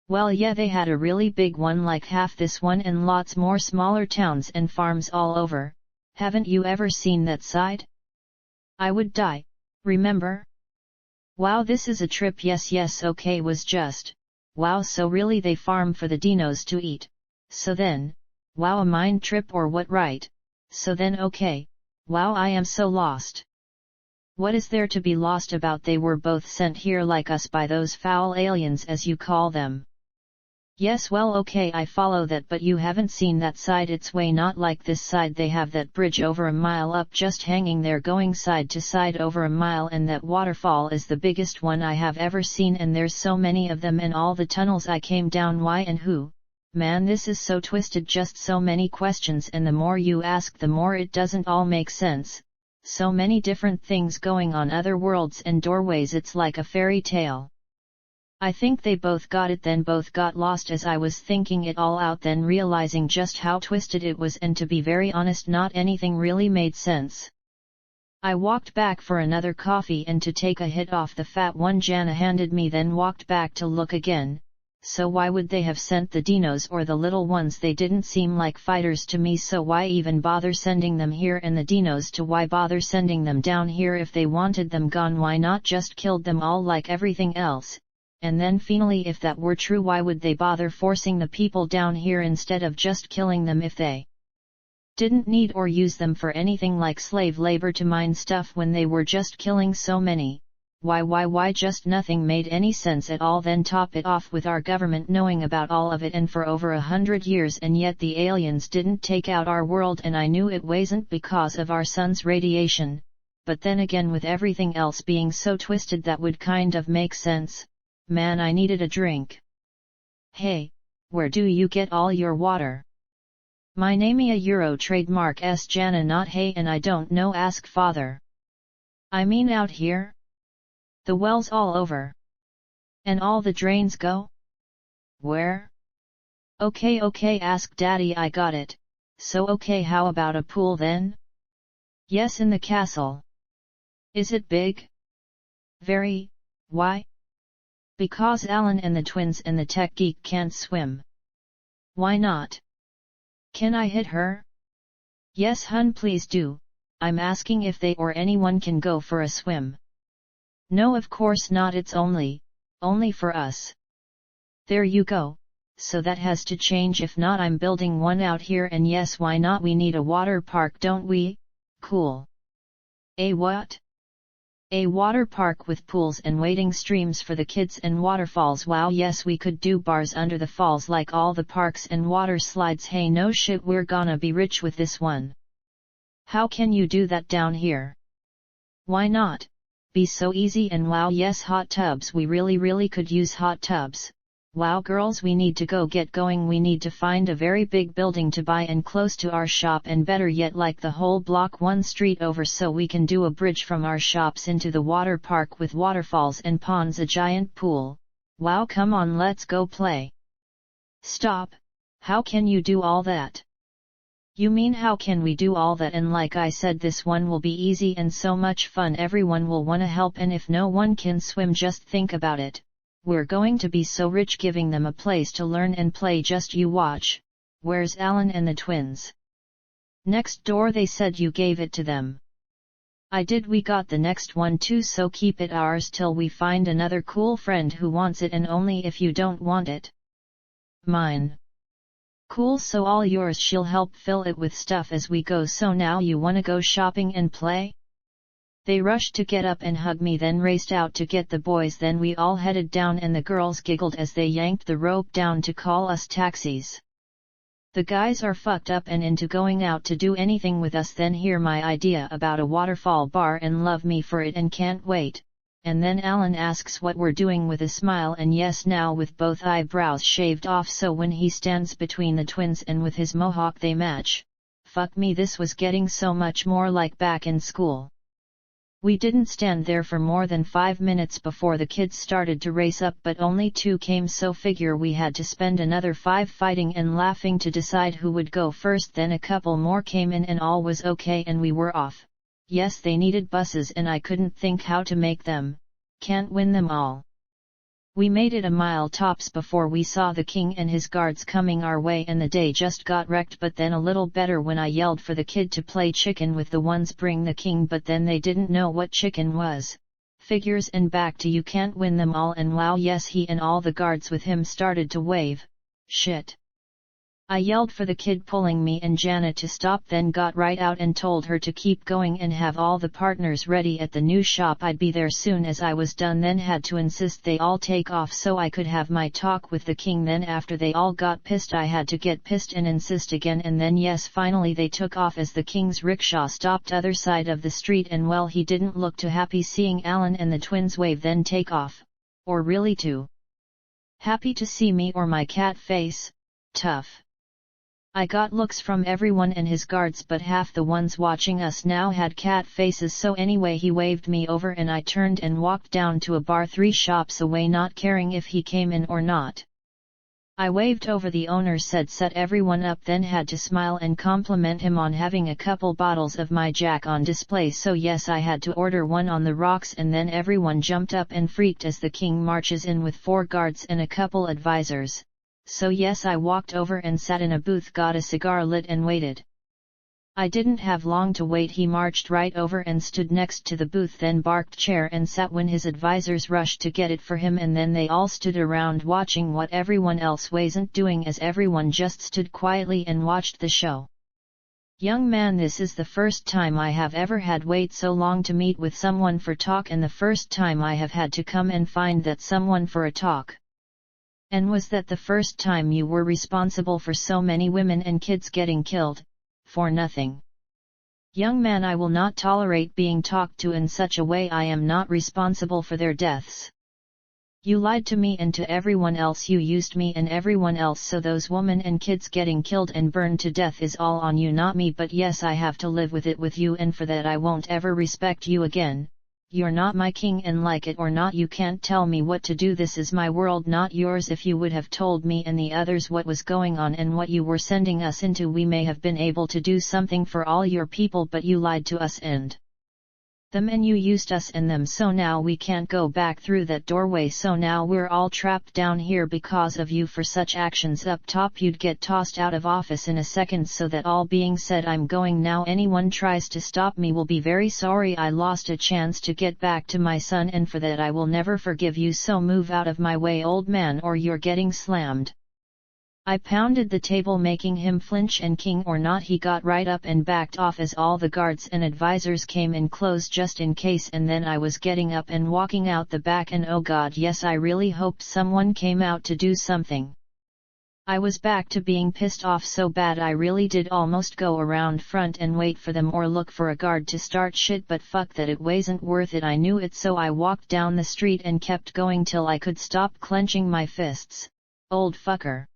Well, yeah, they had a really big one like half this one, and lots more smaller towns and farms all over. Haven't you ever seen that side? I would die, remember? Wow, this is a trip. Yes, okay, was just, wow, so really they farm for the dinos to eat. So then, wow, a mind trip or what, right? So then okay, wow, I am so lost. What is there to be lost about? They were both sent here like us by those foul aliens, as you call them. Yes, well, okay, I follow that, but you haven't seen that side. It's way not like this side. They have that bridge over a mile up just hanging there, going side to side over a mile, and that waterfall is the biggest one I have ever seen, and there's so many of them, and all the tunnels I came down. Why and who? Man, this is so twisted, just so many questions, and the more you ask the more it doesn't all make sense. So many different things going on, other worlds and doorways, it's like a fairy tale. I think they both got it, then both got lost as I was thinking it all out, then realizing just how twisted it was, and to be very honest, not anything really made sense. I walked back for another coffee and to take a hit off the fat one Jana handed me, then walked back to look again. So why would they have sent the dinos or the little ones? They didn't seem like fighters to me, so why even bother sending them here? And the dinos, to why bother sending them down here? If they wanted them gone, why not just killed them all like everything else? And then finally, if that were true, why would they bother forcing the people down here instead of just killing them if they didn't need or use them for anything like slave labor to mine stuff, when they were just killing so many? Why just nothing made any sense at all. Then top it off with our government knowing about all of it, and for over 100 years, and yet the aliens didn't take out our world, and I knew it wasn't because of our sun's radiation, but then again, with everything else being so twisted, that would kind of make sense. Man, I needed a drink. Hey, where do you get all your water? My namea Euro trademark S Jana, not hey, and I don't know, ask father. I mean out here? The wells all over. And all the drains go? Where? Okay, ask daddy, I got it. So okay, how about a pool then? Yes, in the castle. Is it big? Very. Why? Because Alan and the twins and the tech geek can't swim. Why not? Can I hit her? Yes hun, please do, I'm asking if they or anyone can go for a swim. No, of course not, it's only for us. There you go, so that has to change, if not I'm building one out here, and yes, why not, we need a water park, don't we? Cool. A what? A water park with pools and wading streams for the kids and waterfalls. Wow, yes, we could do bars under the falls like all the parks and water slides. Hey, no shit, we're gonna be rich with this one. How can you do that down here? Why not? Be so easy. And wow, yes, hot tubs, we really could use hot tubs. Wow girls, we need to go get going, we need to find a very big building to buy and close to our shop, and better yet like the whole block one street over, so we can do a bridge from our shops into the water park with waterfalls and ponds, a giant pool. Wow, come on, let's go play. Stop, how can you do all that? You mean how can we do all that? And like I said, this one will be easy and so much fun, everyone will wanna help, and if no one can swim, just think about it. We're going to be so rich giving them a place to learn and play, just you watch. Where's Alan and the twins? Next door, they said you gave it to them. I did, we got the next one too, so keep it ours till we find another cool friend who wants it, and only if you don't want it. Mine. Cool, so all yours, she'll help fill it with stuff as we go. So now you wanna go shopping and play? They rushed to get up and hug me, then raced out to get the boys, then we all headed down, and the girls giggled as they yanked the rope down to call us taxis. The guys are fucked up and into going out to do anything with us, then hear my idea about a waterfall bar and love me for it and can't wait. And then Alan asks what we're doing with a smile, and yes, now with both eyebrows shaved off, so when he stands between the twins and with his mohawk they match. Fuck me, this was getting so much more like back in school. We didn't stand there for more than 5 minutes before the kids started to race up, but only 2 came, so figure we had to spend another 5 fighting and laughing to decide who would go first. Then a couple more came in and all was okay and we were off. Yes, they needed buses and I couldn't think how to make them. Can't win them all. We made it a mile tops before we saw the king and his guards coming our way, and the day just got wrecked, but then a little better when I yelled for the kid to play chicken with the ones bring the king, but then they didn't know what chicken was. Figures, and back to you can't win them all, and wow, yes, he and all the guards with him started to wave. Shit. I yelled for the kid pulling me and Janet to stop, then got right out and told her to keep going and have all the partners ready at the new shop. I'd be there soon as I was done, then had to insist they all take off so I could have my talk with the king. Then after they all got pissed, I had to get pissed and insist again, and then yes, finally they took off as the king's rickshaw stopped other side of the street, and well, he didn't look too happy seeing Alan and the twins wave then take off. Or really too happy to see me or my cat face. Tough. I got looks from everyone and his guards, but half the ones watching us now had cat faces, so anyway he waved me over and I turned and walked down to a bar 3 shops away, not caring if he came in or not. I waved over, the owner said set everyone up, then had to smile and compliment him on having a couple bottles of my Jack on display, so yes, I had to order one on the rocks, and then everyone jumped up and freaked as the king marches in with 4 guards and a couple advisors. So yes, I walked over and sat in a booth, got a cigar lit and waited. I didn't have long to wait, he marched right over and stood next to the booth, then barked chair and sat when his advisors rushed to get it for him, and then they all stood around watching what everyone else wasn't doing, as everyone just stood quietly and watched the show. Young man, this is the first time I have ever had wait so long to meet with someone for talk, and the first time I have had to come and find that someone for a talk. And was that the first time you were responsible for so many women and kids getting killed, for nothing? Young man, I will not tolerate being talked to in such a way. I am not responsible for their deaths. You lied to me and to everyone else, you used me and everyone else, so those women and kids getting killed and burned to death is all on you, not me. But yes, I have to live with it with you, and for that I won't ever respect you again. You're not my king, and like it or not you can't tell me what to do. This is my world, not yours. If you would have told me and the others what was going on and what you were sending us into, we may have been able to do something for all your people, but you lied to us and them and you used us in them, so now we can't go back through that doorway, so now we're all trapped down here because of you. For such actions up top you'd get tossed out of office in a second. So that all being said, I'm going now. Anyone tries to stop me will be very sorry. I lost a chance to get back to my son, and for that I will never forgive you, so move out of my way, old man, or you're getting slammed. I pounded the table, making him flinch, and king or not, he got right up and backed off as all the guards and advisors came in close just in case. And then I was getting up and walking out the back, and oh God, yes, I really hoped someone came out to do something. I was back to being pissed off so bad I really did almost go around front and wait for them or look for a guard to start shit, but fuck that, it wasn't worth it, I knew it. So I walked down the street and kept going till I could stop clenching my fists. Old fucker.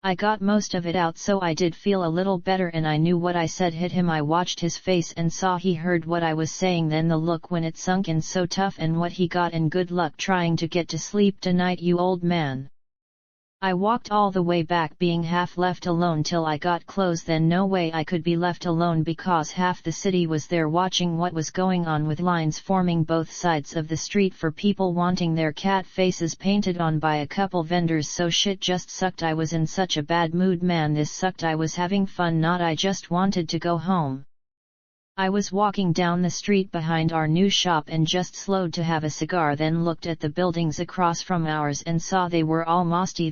I got most of it out, so I did feel a little better, and I knew what I said hit him. I watched his face and saw he heard what I was saying, then the look when it sunk in so tough, and what he got, and good luck trying to get to sleep tonight, you old man. I walked all the way back, being half left alone till I got close, then no way I could be left alone because half the city was there watching what was going on, with lines forming both sides of the street for people wanting their cat faces painted on by a couple vendors. So shit just sucked. I was in such a bad mood, man, this sucked. I was having fun, not I just wanted to go home. I was walking down the street behind our new shop and just slowed to have a cigar, then looked at the buildings across from ours and saw they were all mostly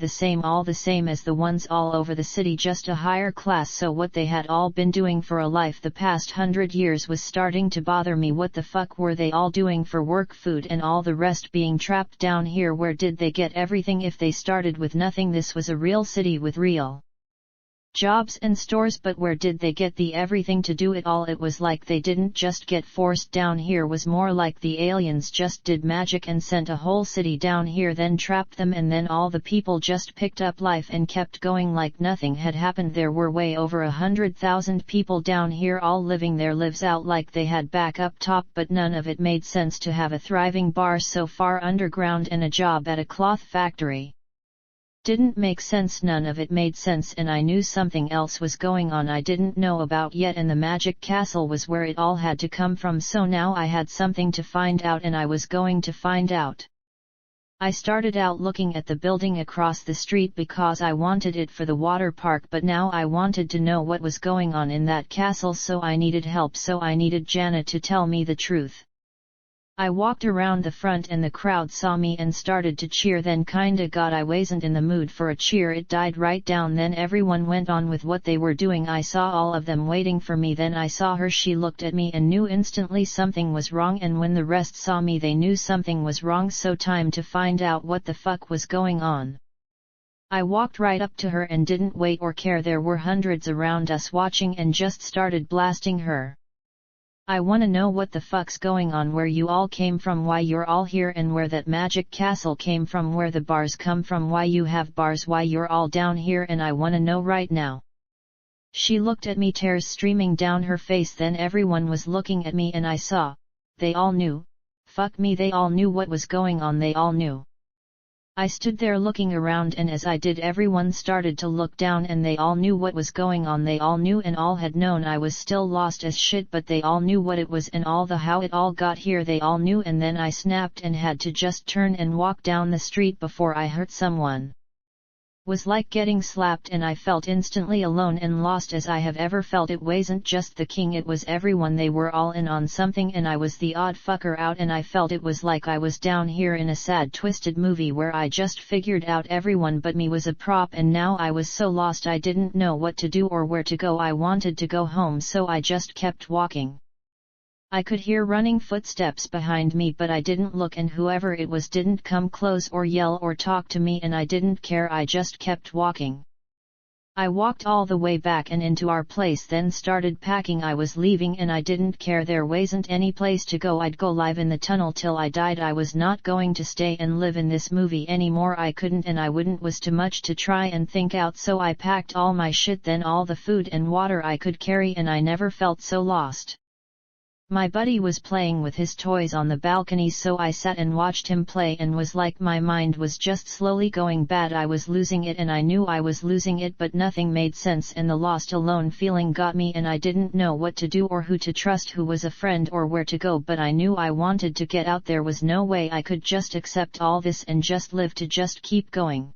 all the same as the ones all over the city, just a higher class. So what they had all been doing for a life the past 100 years was starting to bother me. What the fuck were they all doing for work, food and all the rest, being trapped down here? Where did they get everything if they started with nothing? This was a real city with real jobs and stores, but where did they get the everything to do it all? It was like they didn't just get forced down here, was more like the aliens just did magic and sent a whole city down here, then trapped them, and then all the people just picked up life and kept going like nothing had happened. There were way over 100,000 people down here, all living their lives out like they had back up top, but none of it made sense to have a thriving bar so far underground and a job at a cloth factory. Didn't make sense, none of it made sense, and I knew something else was going on I didn't know about yet, and the magic castle was where it all had to come from. So now I had something to find out, and I was going to find out. I started out looking at the building across the street because I wanted it for the water park, but now I wanted to know what was going on in that castle, so I needed help, so I needed Janet to tell me the truth. I walked around the front and the crowd saw me and started to cheer, then kinda got I wasn't in the mood for a cheer, it died right down, then everyone went on with what they were doing. I saw all of them waiting for me, then I saw her, she looked at me and knew instantly something was wrong, and when the rest saw me they knew something was wrong, so time to find out what the fuck was going on. I walked right up to her and didn't wait or care, there were hundreds around us watching, and just started blasting her. I wanna know what the fuck's going on, where you all came from, why you're all here, and where that magic castle came from, where the bars come from, why you have bars, why you're all down here, and I wanna know right now. She looked at me, tears streaming down her face, then everyone was looking at me and I saw, they all knew, fuck me, they all knew what was going on, they all knew. I stood there looking around, and as I did everyone started to look down, and they all knew what was going on, they all knew and all had known I was still lost as shit, but they all knew what it was and all the how it all got here, they all knew, and then I snapped and had to just turn and walk down the street before I hurt someone. Was like getting slapped, and I felt instantly alone and lost as I have ever felt. It wasn't just the king, it was everyone, they were all in on something, and I was the odd fucker out, and I felt it was like I was down here in a sad twisted movie where I just figured out everyone but me was a prop, and now I was so lost I didn't know what to do or where to go. I wanted to go home, so I just kept walking. I could hear running footsteps behind me, but I didn't look, and whoever it was didn't come close or yell or talk to me, and I didn't care, I just kept walking. I walked all the way back and into our place, then started packing. I was leaving and I didn't care, there wasn't any place to go, I'd go live in the tunnel till I died. I was not going to stay and live in this movie anymore, I couldn't and I wouldn't, was too much to try and think out, so I packed all my shit, then all the food and water I could carry, and I never felt so lost. My buddy was playing with his toys on the balcony, so I sat and watched him play and was like my mind was just slowly going bad. I was losing it and I knew I was losing it, but nothing made sense and the lost alone feeling got me and I didn't know what to do or who to trust, who was a friend or where to go, but I knew I wanted to get out. There was no way I could just accept all this and just live, to just keep going.